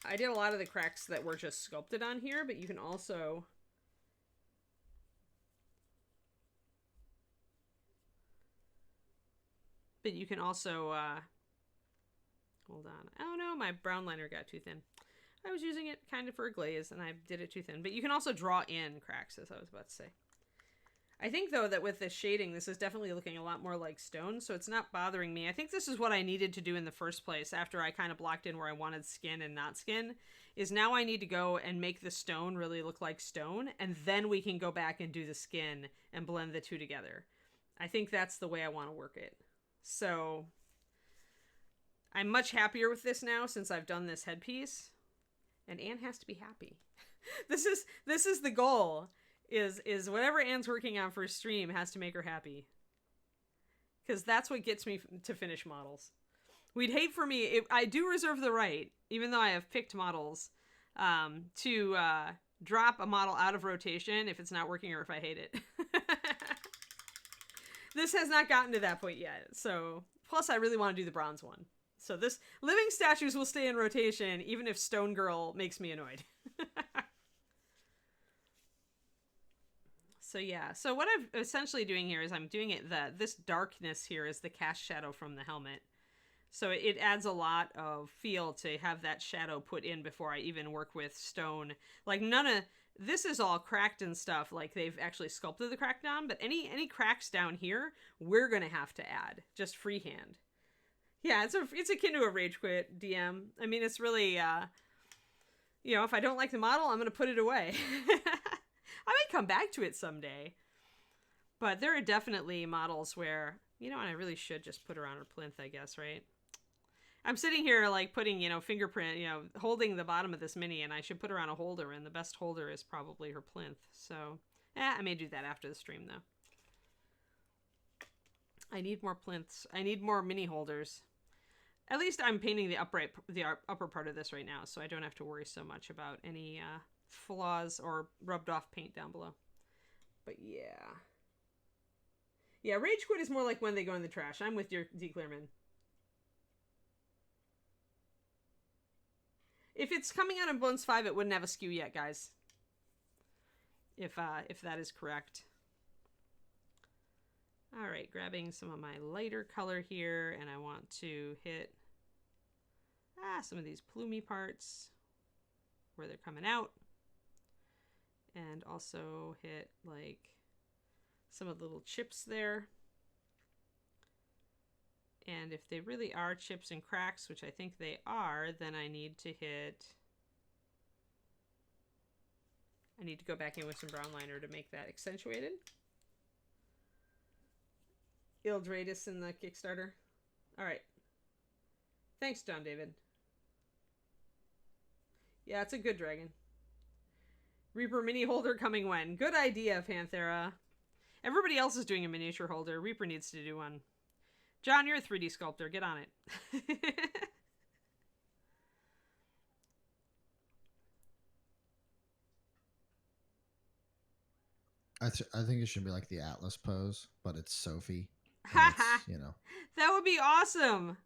I did a lot of the cracks that were just sculpted on here, but you can also hold on. Oh no, my brown liner got too thin. I was using it kind of for a glaze, and I did it too thin. But you can also draw in cracks, as I was about to say. I think, though, that with this shading, this is definitely looking a lot more like stone, so it's not bothering me. I think this is what I needed to do in the first place after I kind of blocked in where I wanted skin and not skin, is now I need to go and make the stone really look like stone, and then we can go back and do the skin and blend the two together. I think that's the way I want to work it. So I'm much happier with this now since I've done this headpiece, and Anne has to be happy. This is the goal. Is whatever Anne's working on for a stream has to make her happy. Because that's what gets me to finish models. We'd hate for me, I do reserve the right, even though I have picked models, to drop a model out of rotation if it's not working or if I hate it. This has not gotten to that point yet. So, plus I really want to do the bronze one. So this living statues will stay in rotation even if Stone Girl makes me annoyed. So yeah, so what I'm essentially doing here is I'm doing it, this darkness here is the cast shadow from the helmet. So it adds a lot of feel to have that shadow put in before I even work with stone. Like this is all cracked and stuff, like they've actually sculpted the crack down, but any cracks down here, we're gonna have to add, just freehand. Yeah, it's akin to a rage quit DM. I mean, it's really, you know, if I don't like the model, I'm gonna put it away. I might come back to it someday. But there are definitely models where, you know, and I really should just put her on her plinth, I guess, right? I'm sitting here, like, putting, you know, fingerprint, you know, holding the bottom of this mini, and I should put her on a holder, and the best holder is probably her plinth. So, I may do that after the stream, though. I need more plinths. I need more mini holders. At least I'm painting the upper part of this right now, so I don't have to worry so much about any, flaws or rubbed off paint down below. But yeah. Yeah, rage quit is more like when they go in the trash. I'm with your Declareman. If it's coming out in Bones 5, it wouldn't have a skew yet, guys. If that is correct. Alright, grabbing some of my lighter color here, and I want to hit some of these plumy parts where they're coming out. And also hit, like, some of the little chips there. And if they really are chips and cracks, which I think they are, then I need to go back in with some brown liner to make that accentuated. Ildradus in the Kickstarter. Alright. Thanks, John David. Yeah, it's a good dragon. Reaper mini holder coming when? Good idea, Panthera. Everybody else is doing a miniature holder. Reaper needs to do one. John, you're a 3D sculptor. Get on it. I think it should be like the Atlas pose, but it's Sophie. It's, you know. That would be awesome.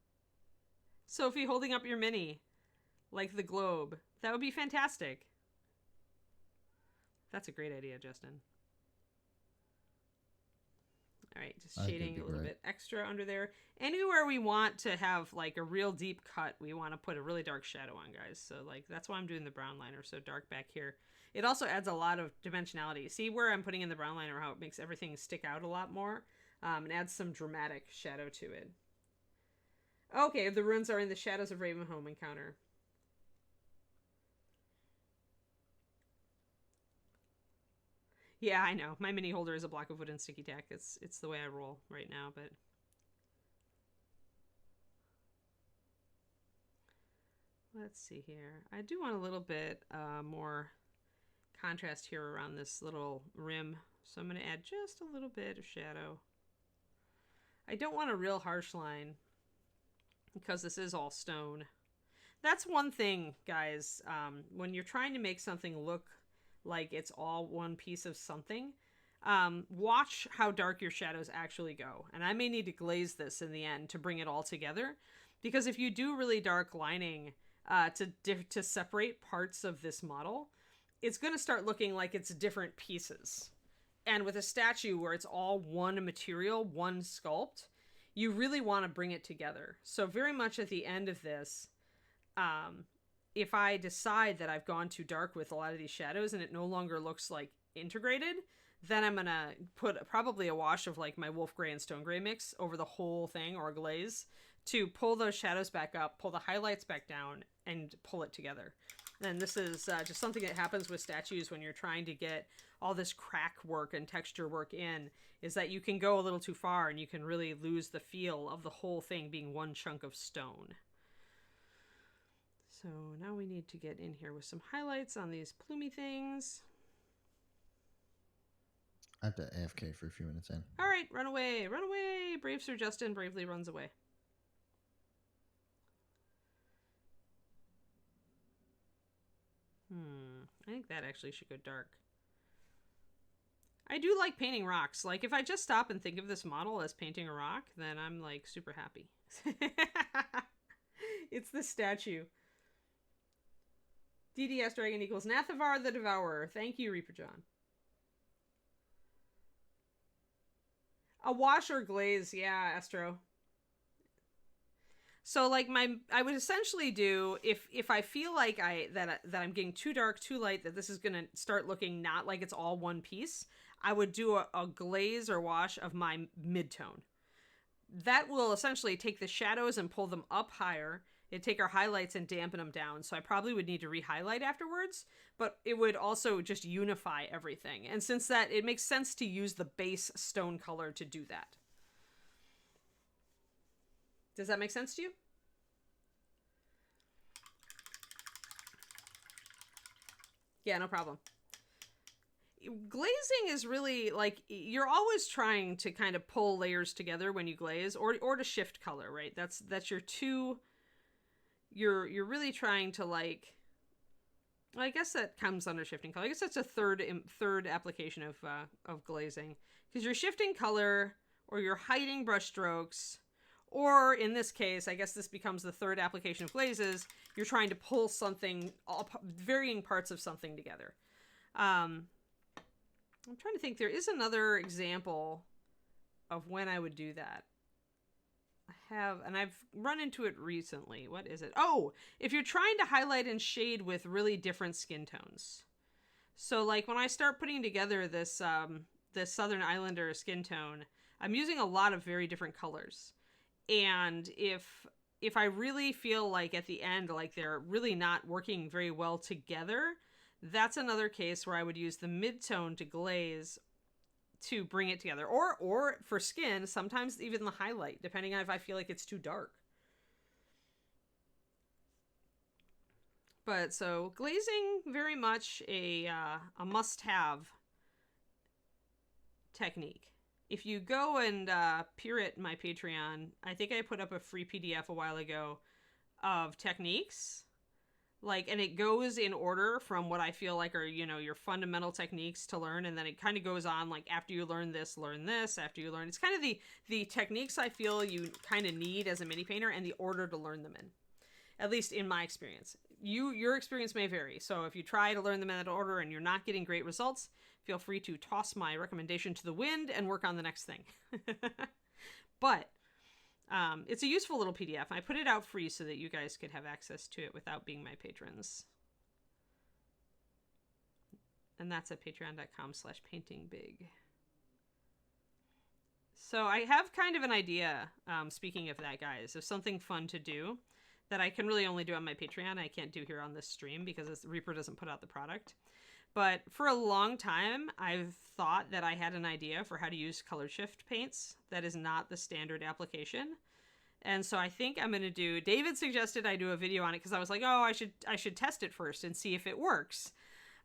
Sophie holding up your mini. Like the globe. That would be fantastic. That's a great idea, Justin. All right, just shading a little bit extra under there. Anywhere we want to have like a real deep cut, we want to put a really dark shadow on, guys. So like that's why I'm doing the brown liner so dark back here. It also adds a lot of dimensionality. See where I'm putting in the brown liner, how it makes everything stick out a lot more, and adds some dramatic shadow to it. Okay, the runes are in the Shadows of Ravenholm encounter. Yeah, I know. My mini holder is a block of wood and sticky tack. It's the way I roll right now, but let's see here. I do want a little bit more contrast here around this little rim, so I'm going to add just a little bit of shadow. I don't want a real harsh line because this is all stone. That's one thing, guys. When you're trying to make something look like it's all one piece of something, watch how dark your shadows actually go. And I may need to glaze this in the end to bring it all together, because if you do really dark lining to separate parts of this model, it's going to start looking like it's different pieces. And with a statue where it's all one material, one sculpt, you really want to bring it together. So very much at the end of this, if I decide that I've gone too dark with a lot of these shadows and it no longer looks like integrated, then I'm going to put probably a wash of like my wolf gray and stone gray mix over the whole thing, or a glaze, to pull those shadows back up, pull the highlights back down, and pull it together. And this is just something that happens with statues when you're trying to get all this crack work and texture work in, is that you can go a little too far and you can really lose the feel of the whole thing being one chunk of stone. So now we need to get in here with some highlights on these plumy things. I have to AFK for a few minutes in. All right, run away, run away. Brave Sir Justin bravely runs away. I think that actually should go dark. I do like painting rocks. Like, if I just stop and think of this model as painting a rock, then I'm, like, super happy. It's the statue. DDS Dragon equals Nathavar the Devourer. Thank you, Reaper John. A wash or glaze, yeah, Astro. So like I would essentially do, if I feel like that I'm getting too dark, too light, that this is gonna start looking not like it's all one piece, I would do a glaze or wash of my mid-tone. That will essentially take the shadows and pull them up higher. It'd take our highlights and dampen them down. So I probably would need to re-highlight afterwards, but it would also just unify everything. And since that, it makes sense to use the base stone color to do that. Does that make sense to you? Yeah, no problem. Glazing is really like, you're always trying to kind of pull layers together when you glaze, or to shift color, right? That's your two. You're really trying to, like, well, I guess that comes under shifting color. I guess that's a third application of glazing, because you're shifting color, or you're hiding brush strokes. Or in this case, I guess this becomes the third application of glazes. You're trying to pull something, varying parts of something together. I'm trying to think. There is another example of when I would do that. And I've run into it recently. What is it? Oh, if you're trying to highlight and shade with really different skin tones. So like when I start putting together this Southern Islander skin tone, I'm using a lot of very different colors. And if I really feel like at the end, like they're really not working very well together, that's another case where I would use the mid-tone to glaze to bring it together. Or for skin, sometimes even the highlight, depending on if I feel like it's too dark. But so glazing, very much a must-have technique. If you go and pirate my Patreon, I think I put up a free PDF a while ago of techniques. Like, and it goes in order from what I feel like are, you know, your fundamental techniques to learn. And then it kind of goes on, like, after you learn this, after you learn. It's kind of the techniques I feel you kind of need as a mini painter and the order to learn them in. At least in my experience. Your experience may vary. So if you try to learn them in that order and you're not getting great results, feel free to toss my recommendation to the wind and work on the next thing. But it's a useful little PDF. I put it out free so that you guys could have access to it without being my patrons. And that's at patreon.com/paintingbig. So I have kind of an idea, speaking of that, guys, of something fun to do that I can really only do on my Patreon. I can't do here on this stream because Reaper doesn't put out the product. But for a long time, I've thought that I had an idea for how to use color shift paints. That is not the standard application. And so I think I'm going to do, David suggested I do a video on it because I was like, oh, I should test it first and see if it works.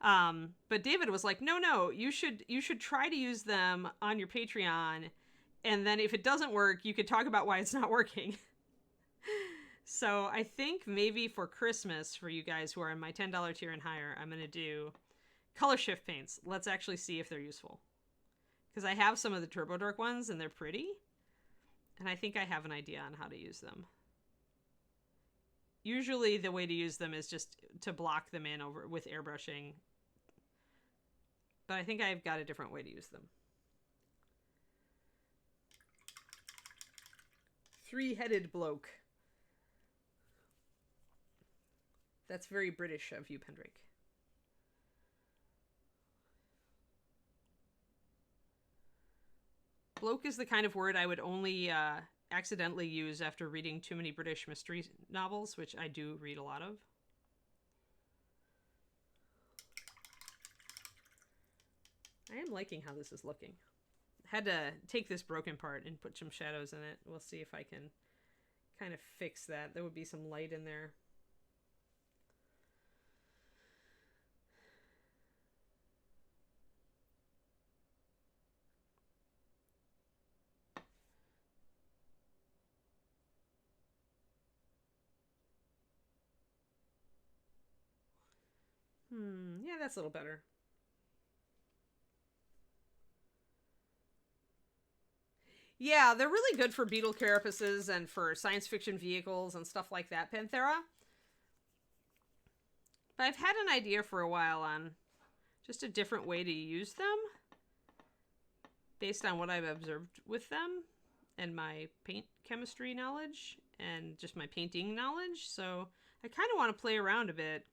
But David was like, no, you should try to use them on your Patreon. And then if it doesn't work, you could talk about why it's not working. So I think maybe for Christmas, for you guys who are in my $10 tier and higher, I'm going to do color shift paints. Let's actually see if they're useful. Because I have some of the Turbo Dark ones and they're pretty. And I think I have an idea on how to use them. Usually the way to use them is just to block them in over with airbrushing. But I think I've got a different way to use them. Three-headed bloke. That's very British of you, Pendrake. Bloke is the kind of word I would only accidentally use after reading too many British mystery novels, which I do read a lot of. I am liking how this is looking. Had to take this broken part and put some shadows in it. We'll see if I can kind of fix that. There would be some light in there. Yeah, that's a little better. Yeah, they're really good for beetle carapaces and for science fiction vehicles and stuff like that, Panthera. But I've had an idea for a while on just a different way to use them based on what I've observed with them and my paint chemistry knowledge and just my painting knowledge. So I kind of want to play around a bit.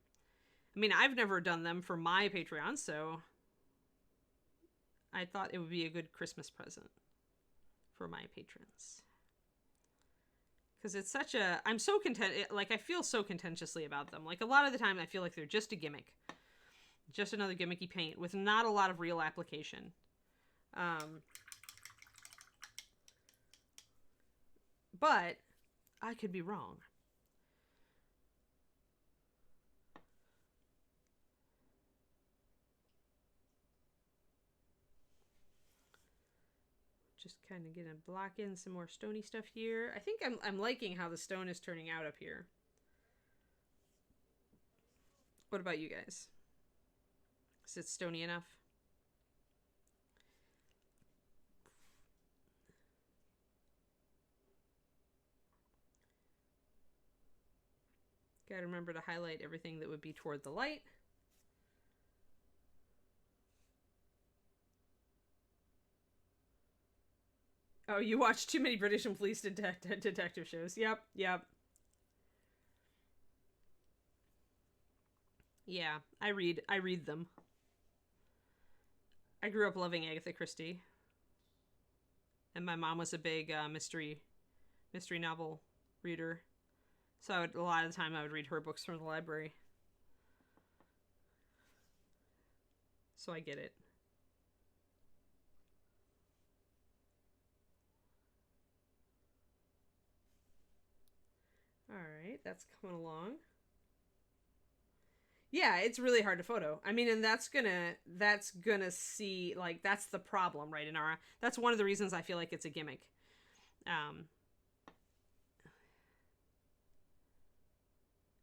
I mean, I've never done them for my Patreon, so I thought it would be a good Christmas present for my patrons. Because it's such a... I'm so content... Like, I feel so contentiously about them. Like, a lot of the time, I feel like they're just a gimmick. Just another gimmicky paint with not a lot of real application. But I could be wrong. Just kind of gonna block in some more stony stuff here. I think I'm liking how the stone is turning out up here. What about you guys? Is it stony enough? Gotta remember to highlight everything that would be toward the light. Oh, you watch too many British and police detective shows. Yep. Yeah, I read them. I grew up loving Agatha Christie. And my mom was a big mystery novel reader. So a lot of the time I would read her books from the library. So I get it. All right, that's coming along. Yeah, it's really hard to photo. I mean, and that's gonna see, like, that's the problem, right? That's one of the reasons I feel like it's a gimmick.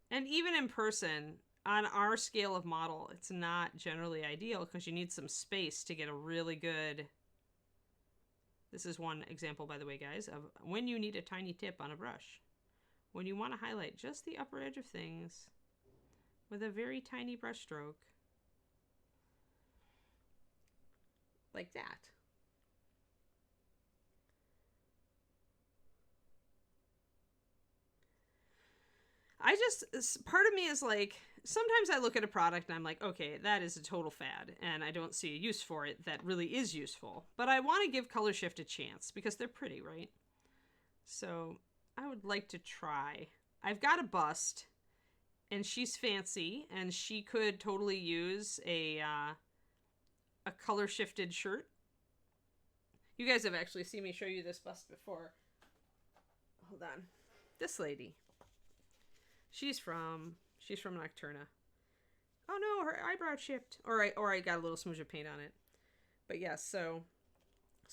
And even in person, on our scale of model, it's not generally ideal because you need some space to get a really good... This is one example, by the way, guys, of when you need a tiny tip on a brush. When you want to highlight just the upper edge of things with a very tiny brush stroke. Like that. Part of me is like, sometimes I look at a product and I'm like, okay, that is a total fad and I don't see a use for it that really is useful. But I want to give Color Shift a chance because they're pretty, right? So I would like to try. I've got a bust and she's fancy and she could totally use a color shifted shirt. You guys have actually seen me show you this bust before. Hold on. This lady. She's from Nocturna. Oh no, her eyebrow chipped. Or I got a little smudge of paint on it. But yes, so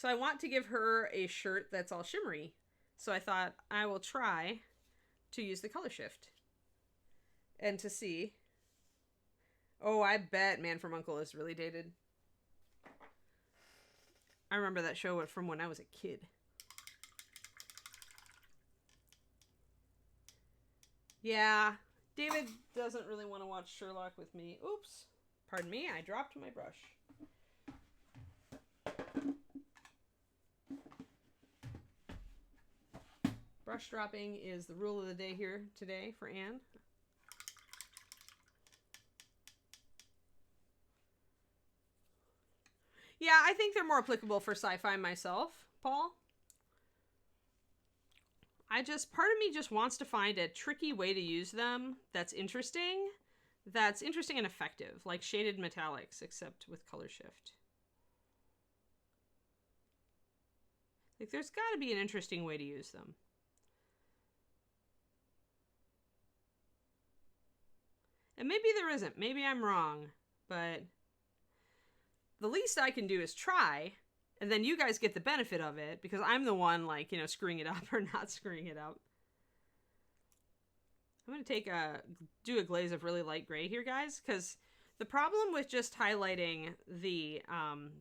I want to give her a shirt that's all shimmery. So I thought I will try to use the color shift. And to see. Oh, I bet Man from U.N.C.L.E. is really dated. I remember that show from when I was a kid. Yeah, David doesn't really want to watch Sherlock with me. Oops. Pardon me, I dropped my brush. Brush dropping is the rule of the day here today for Anne. Yeah, I think they're more applicable for sci-fi myself, Paul. Part of me just wants to find a tricky way to use them that's interesting and effective, like shaded metallics, except with color shift. Like, there's got to be an interesting way to use them. And maybe there isn't. Maybe I'm wrong. But the least I can do is try, and then you guys get the benefit of it, because I'm the one, like, screwing it up or not screwing it up. I'm going to do a glaze of really light gray here, guys, because the problem with just highlighting the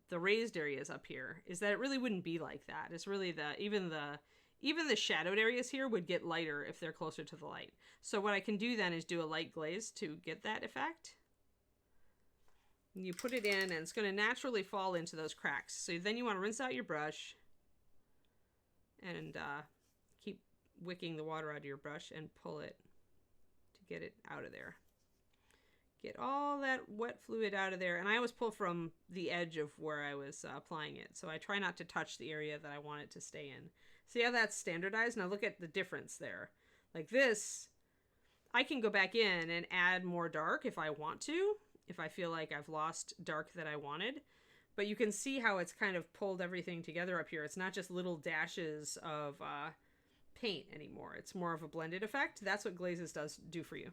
raised areas up here is that it really wouldn't be like that. It's really even the shadowed areas here would get lighter if they're closer to the light. So what I can do then is do a light glaze to get that effect. You put it in, and it's going to naturally fall into those cracks. So then you want to rinse out your brush and keep wicking the water out of your brush and pull it to get it out of there. Get all that wet fluid out of there. And I always pull from the edge of where I was applying it. So I try not to touch the area that I want it to stay in. See how that's standardized? Now look at the difference there. Like this, I can go back in and add more dark if I want to, if I feel like I've lost dark that I wanted. But you can see how it's kind of pulled everything together up here. It's not just little dashes of paint anymore. It's more of a blended effect. That's what glazes do for you.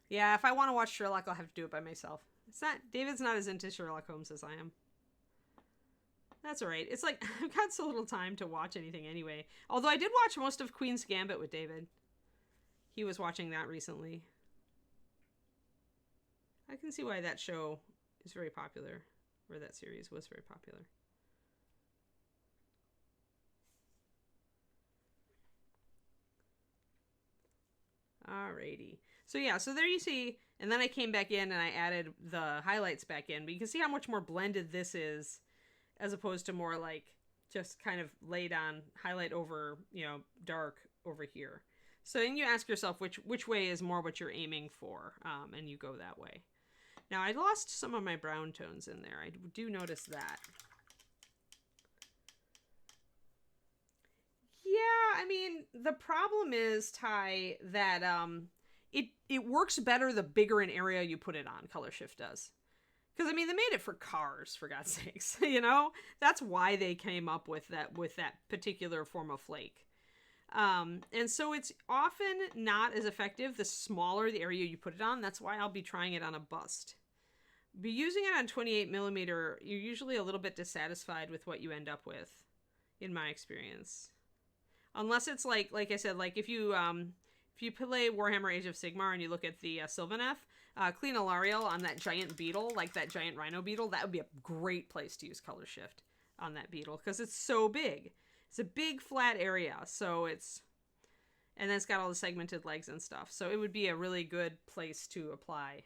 Yeah, if I want to watch Sherlock, I'll have to do it by myself. David's not as into Sherlock Holmes as I am. That's all right. It's like, I've got so little time to watch anything anyway. Although I did watch most of Queen's Gambit with David. He was watching that recently. I can see why that show is very popular, or that series was very popular. Alrighty. So yeah, so there you see, and then I came back in and I added the highlights back in, but you can see how much more blended this is as opposed to more like just kind of laid on highlight over, dark over here. So then you ask yourself which way is more what you're aiming for, and you go that way. Now I lost some of my brown tones in there. I do notice that. Yeah, I mean, the problem is, Ty, that it works better the bigger an area you put it on, color shift does. Because, I mean, they made it for cars, for God's sakes, That's why they came up with that particular form of flake. And so it's often not as effective the smaller the area you put it on. That's why I'll be trying it on a bust. Be using it on 28mm, you're usually a little bit dissatisfied with what you end up with, in my experience. Unless it's like I said, like if you play Warhammer Age of Sigmar and you look at the Sylvaneth, Clean Alariel on that giant beetle, like that giant rhino beetle, that would be a great place to use color shift on that beetle because it's so big. It's a big flat area, and then it's got all the segmented legs and stuff. So it would be a really good place to apply.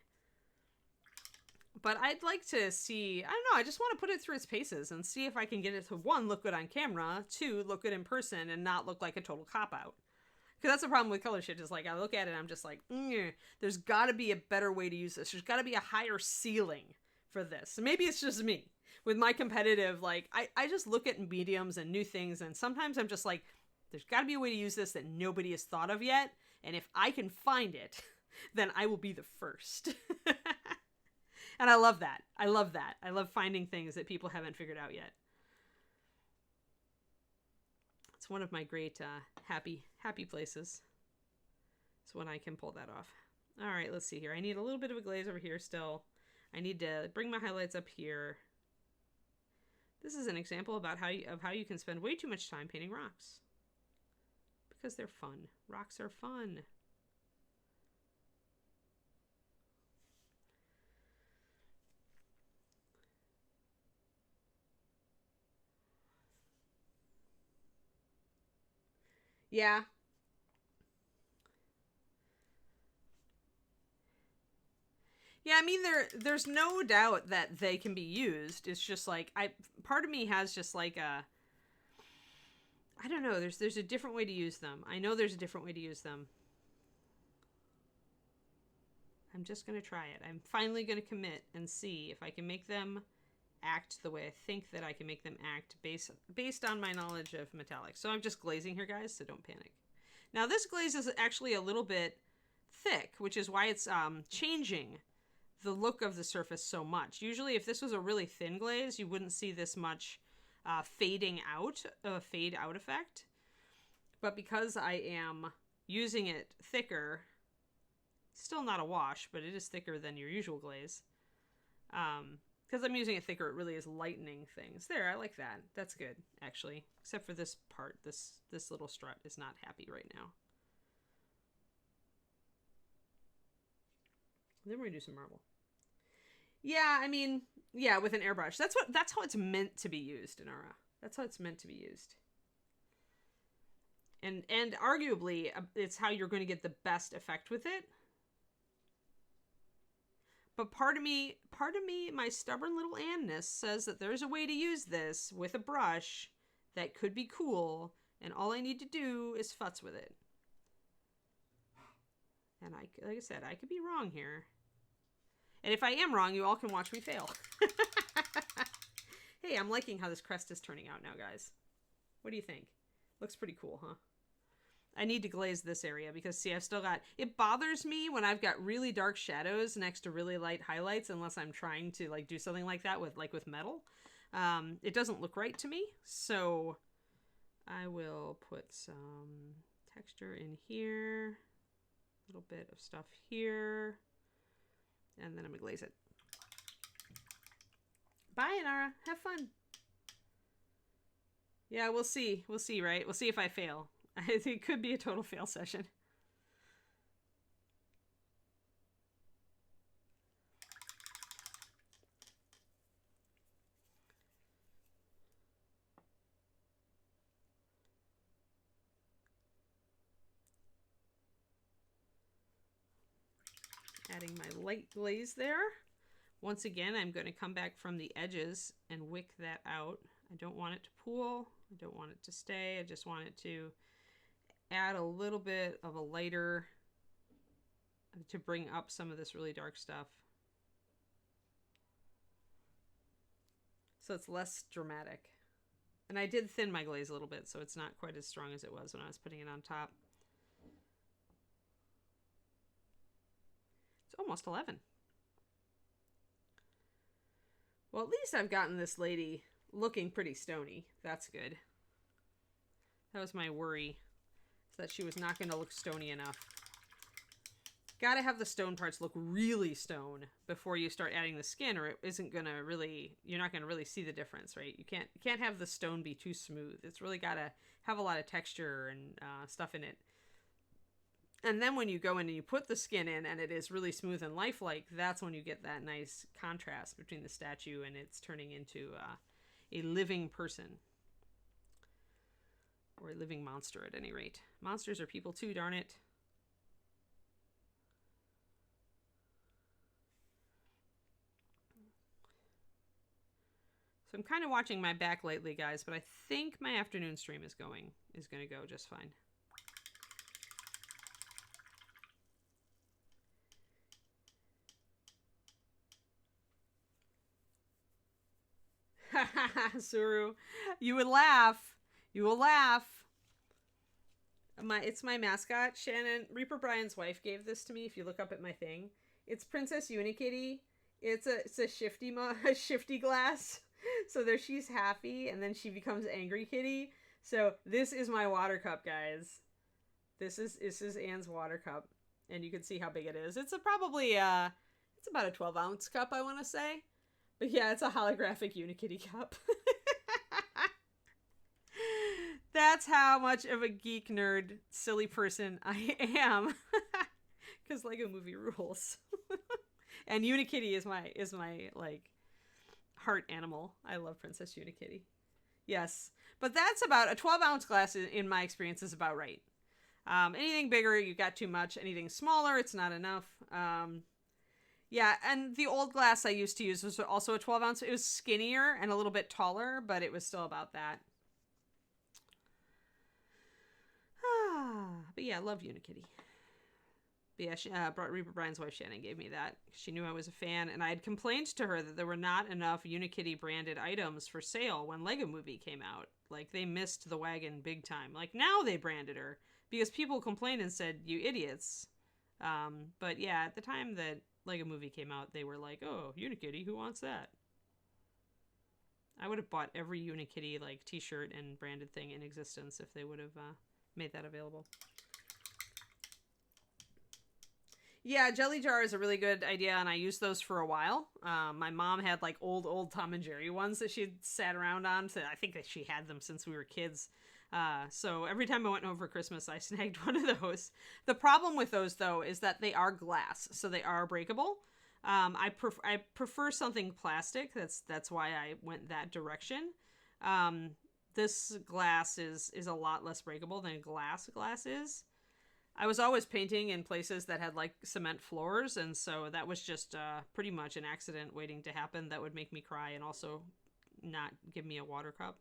But I'd like to see, I don't know, I just want to put it through its paces and see if I can get it to, 1, look good on camera, 2, look good in person and not look like a total cop-out. Because that's the problem with color shift, is like, I look at it and I'm just like, there's got to be a better way to use this. There's got to be a higher ceiling for this. Maybe it's just me. With my competitive, like, I just look at mediums and new things, and sometimes I'm just like, there's got to be a way to use this that nobody has thought of yet, and if I can find it, then I will be the first. And I love that. I love that. I love finding things that people haven't figured out yet. It's one of my great happy places. It's when I can pull that off. All right, let's see here. I need a little bit of a glaze over here still. I need to bring my highlights up here. This is an example about how you can spend way too much time painting rocks. Because they're fun. Rocks are fun. Yeah. Yeah, I mean, there's no doubt that they can be used. It's just like, part of me has just like I don't know. There's a different way to use them. I know there's a different way to use them. I'm just going to try it. I'm finally going to commit and see if I can make them act the way I think that I can make them act based on my knowledge of metallics. So I'm just glazing here, guys, so don't panic. Now this glaze is actually a little bit thick, which is why it's changing the look of the surface so much. Usually if this was a really thin glaze, you wouldn't see this much fading out, fade out effect. But because I am using it thicker, still not a wash, but it is thicker than your usual glaze. Because I'm using it thicker, it really is lightening things. There, I like that. That's good, actually. Except for this part, this little strut is not happy right now. Then we're gonna do some marble. Yeah, I mean, yeah, with an airbrush. That's how it's meant to be used, Inara. That's how it's meant to be used. And arguably, it's how you're going to get the best effect with it. But part of me, my stubborn little Anness says that there's a way to use this with a brush that could be cool, and all I need to do is futz with it. And like I said, I could be wrong here. And if I am wrong, you all can watch me fail. Hey, I'm liking how this crest is turning out now, guys. What do you think? Looks pretty cool, huh? I need to glaze this area because, see, I've still got... It bothers me when I've got really dark shadows next to really light highlights, unless I'm trying to, like, do something like that with metal. It doesn't look right to me, so I will put some texture in here. A little bit of stuff here. And then I'm going to glaze it. Bye, Inara. Have fun. Yeah, we'll see. We'll see, right? We'll see if I fail. I think it could be a total fail session. Adding my light glaze there. Once again, I'm going to come back from the edges and wick that out. I don't want it to pool. I don't want it to stay. I just want it to add a little bit of a lighter to bring up some of this really dark stuff. So it's less dramatic. And I did thin my glaze a little bit, so it's not quite as strong as it was when I was putting it on top. It's almost 11. Well, at least I've gotten this lady looking pretty stony. That's good. That was my worry, is that she was not going to look stony enough. Gotta have the stone parts look really stone before you start adding the skin, or it isn't going to really, you're not going to really see the difference, right? You can't have the stone be too smooth. It's really got to have a lot of texture and stuff in it. And then when you go in and you put the skin in and it is really smooth and lifelike, that's when you get that nice contrast between the statue and it's turning into a living person. Or a living monster at any rate. Monsters are people too, darn it. So I'm kind of watching my back lately, guys, but I think my afternoon stream is going to go just fine. Suru, you would laugh. You will laugh. It's my mascot, Shannon. Reaper Brian's wife gave this to me. If you look up at my thing, it's Princess Unikitty. It's a shifty glass. So there she's happy, and then she becomes Angry Kitty. So this is my water cup, guys. This is Anne's water cup, and you can see how big it is. It's probably it's about a 12-ounce cup, I want to say. But yeah, it's a holographic Unikitty cup. That's how much of a geek nerd, silly person I am. Because Lego Movie rules. And Unikitty is my like heart animal. I love Princess Unikitty. Yes, but that's about a 12-ounce glass. In my experience, is about right. Anything bigger, you got too much. Anything smaller, it's not enough. Yeah, and the old glass I used to use was also a 12-ounce. It was skinnier and a little bit taller, but it was still about that. yeah, I love Unikitty. But yeah, she, Reaper Brian's wife Shannon gave me that. She knew I was a fan, and I had complained to her that there were not enough Unikitty branded items for sale when Lego Movie came out. Like, they missed the wagon big time. Like, now they branded her because people complained and said, "You idiots." But yeah, at the time that Lego Movie came out, they were like, "Oh, Unikitty, who wants that?" I would have bought every Unikitty like t-shirt and branded thing in existence if they would have made that available. Yeah, jelly jar is a really good idea, and I used those for a while. My mom had like old Tom and Jerry ones that she'd sat around on. So I think that she had them since we were kids. So every time I went home for Christmas, I snagged one of those. The problem with those, though, is that they are glass, so they are breakable. I prefer something plastic. That's why I went that direction. This glass is a lot less breakable than glass is. I was always painting in places that had like cement floors, and so that was just pretty much an accident waiting to happen that would make me cry and also not give me a water cup.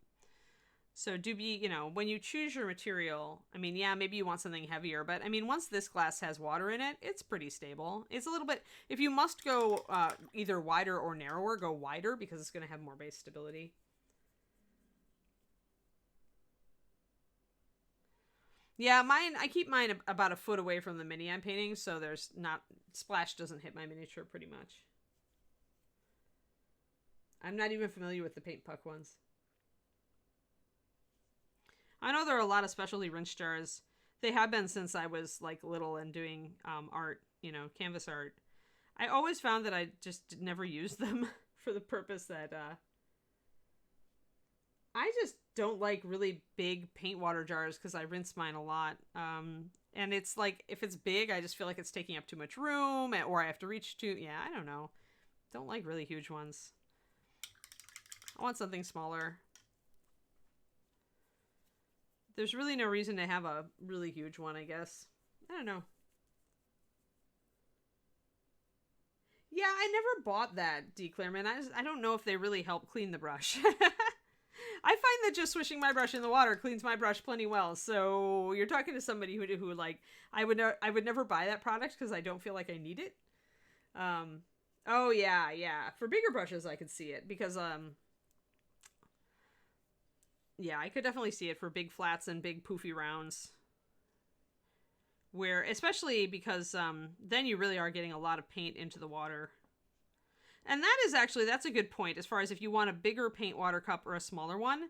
So do be, you know, when you choose your material, I mean, yeah, maybe you want something heavier, but I mean, once this glass has water in it, it's pretty stable. It's a little bit, if you must go either wider or narrower, go wider because it's going to have more base stability. Yeah, mine, I keep mine about a foot away from the mini I'm painting, so there's not, splash doesn't hit my miniature pretty much. I'm not even familiar with the paint puck ones. I know there are a lot of specialty rinse jars. They have been since I was like little and doing art, you know, canvas art. I always found that I just never used them for the purpose that I just don't like really big paint water jars because I rinse mine a lot. And it's like, if it's big, I just feel like it's taking up too much room or I have to reach too. Yeah, I don't know. Don't like really huge ones. I want something smaller. There's really no reason to have a really huge one, I guess. I don't know. Yeah, I never bought that declarement. I don't know if they really help clean the brush. I find that just swishing my brush in the water cleans my brush plenty well. So you're talking to somebody who like, I would never buy that product because I don't feel like I need it. Oh yeah. For bigger brushes, I could see it because yeah, I could definitely see it for big flats and big poofy rounds. Where, especially because then you really are getting a lot of paint into the water. And that is actually, that's a good point as far as if you want a bigger paint water cup or a smaller one.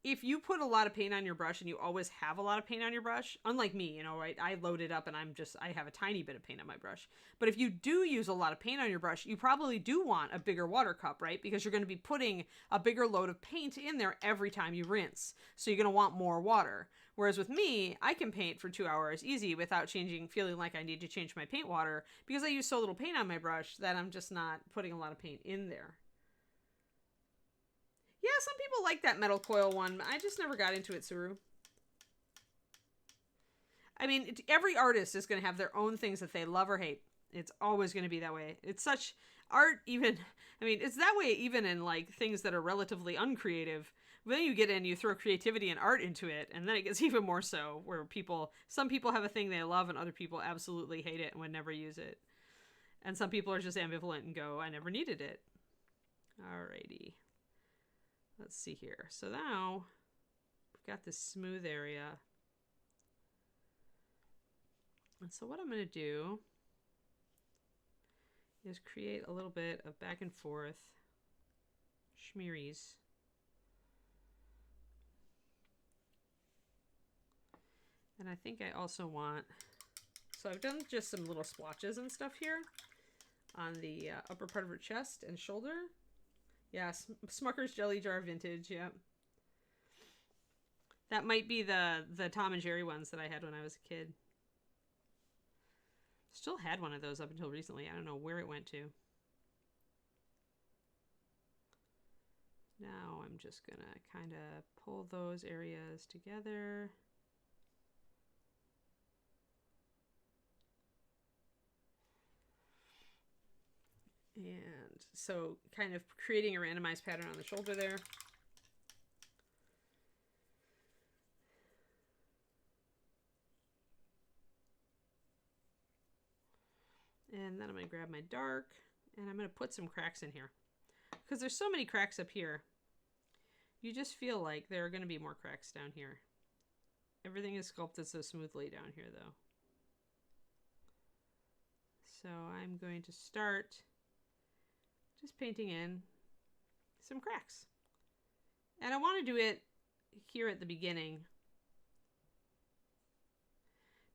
If you put a lot of paint on your brush and you always have a lot of paint on your brush, unlike me, you know, right? I load it up and I have a tiny bit of paint on my brush. But if you do use a lot of paint on your brush, you probably do want a bigger water cup, right? Because you're going to be putting a bigger load of paint in there every time you rinse. So you're going to want more water. Whereas with me, I can paint for 2 hours easy without feeling like I need to change my paint water because I use so little paint on my brush that I'm just not putting a lot of paint in there. Yeah, some people like that metal coil one. I just never got into it, Suru. I mean, every artist is going to have their own things that they love or hate. It's always going to be that way. It's such art even, I mean, it's that way even in like things that are relatively uncreative. But then you get in, you throw creativity and art into it, and then it gets even more so where some people have a thing they love and other people absolutely hate it and would never use it. And some people are just ambivalent and go, I never needed it. Alrighty. Let's see here. So now we've got this smooth area. And so what I'm going to do is create a little bit of back and forth schmearies. And I think I also want, so I've done just some little splotches and stuff here on the upper part of her chest and shoulder. Yeah, Smucker's Jelly Jar Vintage, yep. That might be the Tom and Jerry ones that I had when I was a kid. Still had one of those up until recently. I don't know where it went to. Now I'm just gonna kind of pull those areas together. And so kind of creating a randomized pattern on the shoulder there. And then I'm going to grab my dark, and I'm going to put some cracks in here. Because there's so many cracks up here. You just feel like there are going to be more cracks down here. Everything is sculpted so smoothly down here, though. So I'm going to start just painting in some cracks. And I want to do it here at the beginning,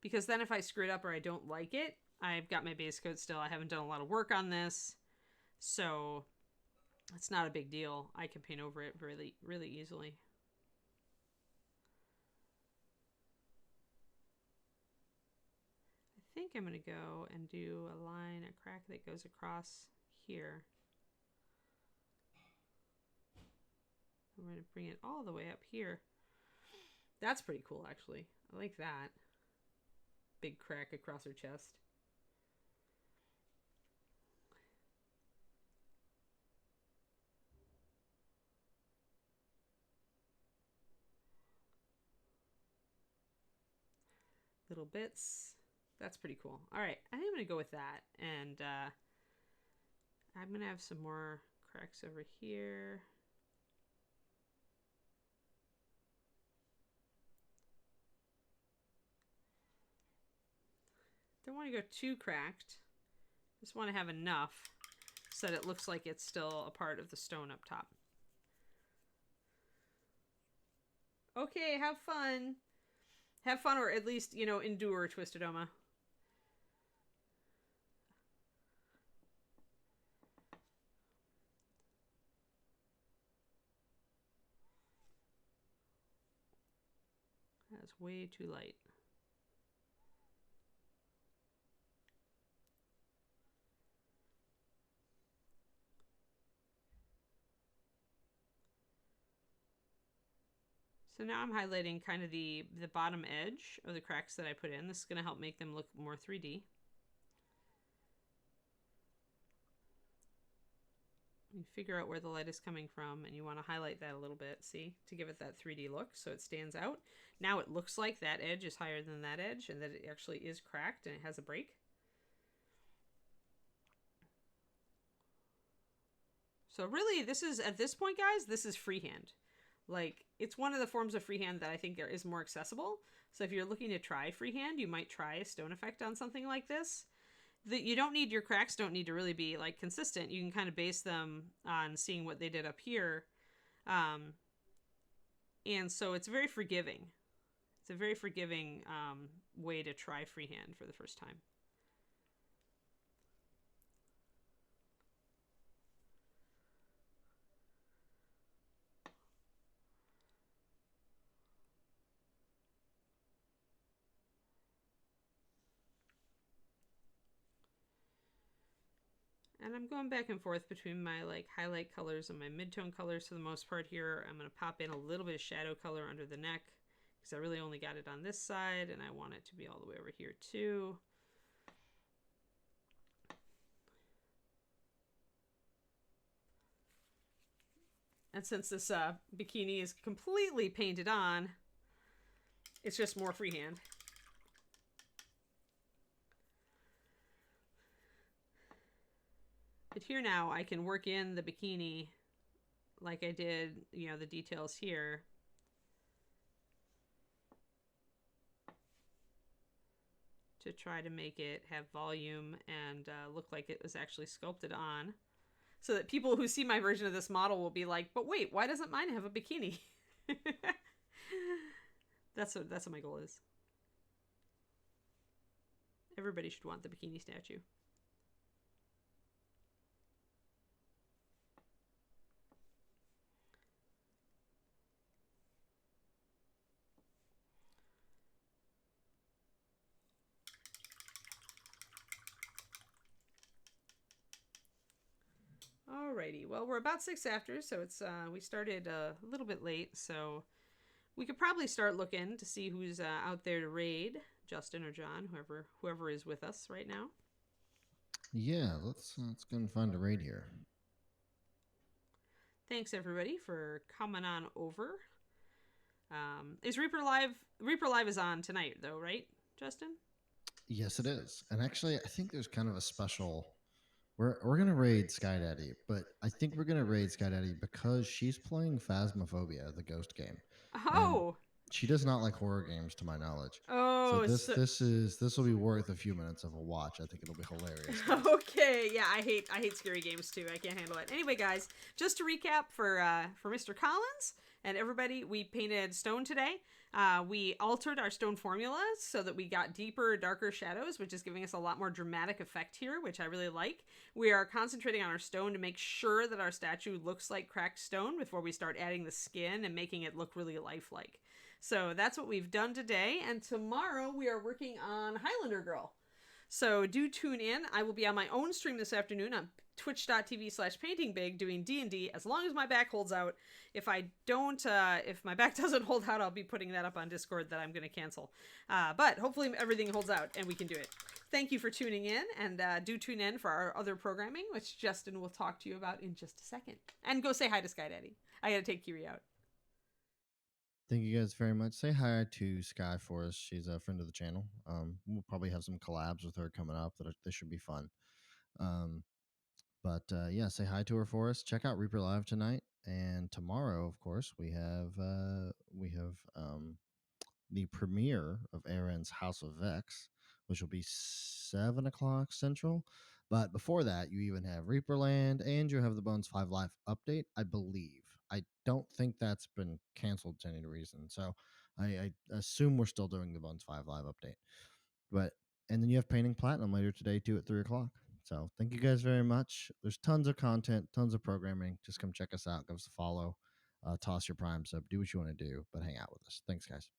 because then if I screw it up or I don't like it, I've got my base coat still. I haven't done a lot of work on this, so it's not a big deal. I can paint over it really, really easily. I think I'm going to go and do a line, a crack that goes across here. I'm going to bring it all the way up here. That's pretty cool, actually. I like that. Big crack across her chest. Little bits. That's pretty cool. All right, I think I'm going to go with that. And I'm going to have some more cracks over here. Don't want to go too cracked. Just want to have enough so that it looks like it's still a part of the stone up top. Okay, have fun. Have fun, or at least, you know, endure, Twisted Oma. That's way too light. So now I'm highlighting kind of the bottom edge of the cracks that I put in. This is going to help make them look more 3D. You figure out where the light is coming from, and you want to highlight that a little bit, see, to give it that 3D look so it stands out. Now it looks like that edge is higher than that edge and that it actually is cracked and it has a break. So really, this is, at this point, guys, this is freehand. Like, it's one of the forms of freehand that I think is more accessible. So if you're looking to try freehand, you might try a stone effect on something like this. You don't need, your cracks don't need to really be like consistent. You can kind of base them on seeing what they did up here. And so it's very forgiving. It's a very forgiving way to try freehand for the first time. And I'm going back and forth between my like highlight colors and my mid-tone colors for the most part here. I'm going to pop in a little bit of shadow color under the neck because I really only got it on this side and I want it to be all the way over here too. And since this bikini is completely painted on, it's just more freehand. But here now I can work in the bikini like I did, you know, the details here. To try to make it have volume and look like it was actually sculpted on. So that people who see my version of this model will be like, but wait, why doesn't mine have a bikini? That's what my goal is. Everybody should want the bikini statue. Alrighty, well, we're about 6 after, so it's we started a little bit late, so we could probably start looking to see who's out there to raid, Justin or John, whoever is with us right now. Yeah, let's go and find a raid here. Thanks everybody for coming on over. Is Reaper Live? Reaper Live is on tonight, though, right, Justin? Yes, it is. And actually, I think there's kind of a special. We're gonna raid Skydaddy, but I think we're gonna raid Skydaddy because she's playing Phasmophobia, the ghost game, and Oh, she does not like horror games, to my knowledge. So oh, this so this is this will be worth a few minutes of a watch. I think it'll be hilarious, guys. okay, yeah, I hate scary games too. I can't handle it. Anyway, guys, just to recap for Mr. Collins and everybody, we painted stone today. We altered our stone formulas so that we got deeper, darker shadows, which is giving us a lot more dramatic effect here, which I really like. We are concentrating on our stone to make sure that our statue looks like cracked stone before we start adding the skin and making it look really lifelike. So that's what we've done today, and tomorrow we are working on Highlander Girl. So do tune in. I will be on my own stream this afternoon on twitch.tv/paintingbig doing D&D as long as my back holds out. If I don't, if my back doesn't hold out, I'll be putting that up on Discord that I'm going to cancel. But hopefully everything holds out and we can do it. Thank you for tuning in, and do tune in for our other programming, which Justin will talk to you about in just a second. And go say hi to Sky Daddy. I got to take Kiri out. Thank you guys very much. Say hi to Sky for us. She's a friend of the channel. We'll probably have some collabs with her coming up that should be fun. Um, but yeah, say hi to her for us. Check out Reaper Live tonight and tomorrow. Of course, we have the premiere of Aaron's House of Vex, which will be 7 o'clock Central. But before that, you even have Reaperland and you have the Bones 5 Live update, I believe. I don't think that's been canceled to any reason. So I assume we're still doing the Bones 5 Live update. But and then you have Painting Platinum later today too at 3 o'clock. So thank you guys very much. There's tons of content, tons of programming. Just come check us out. Give us a follow. Toss your prime sub. Do what you want to do, but hang out with us. Thanks, guys.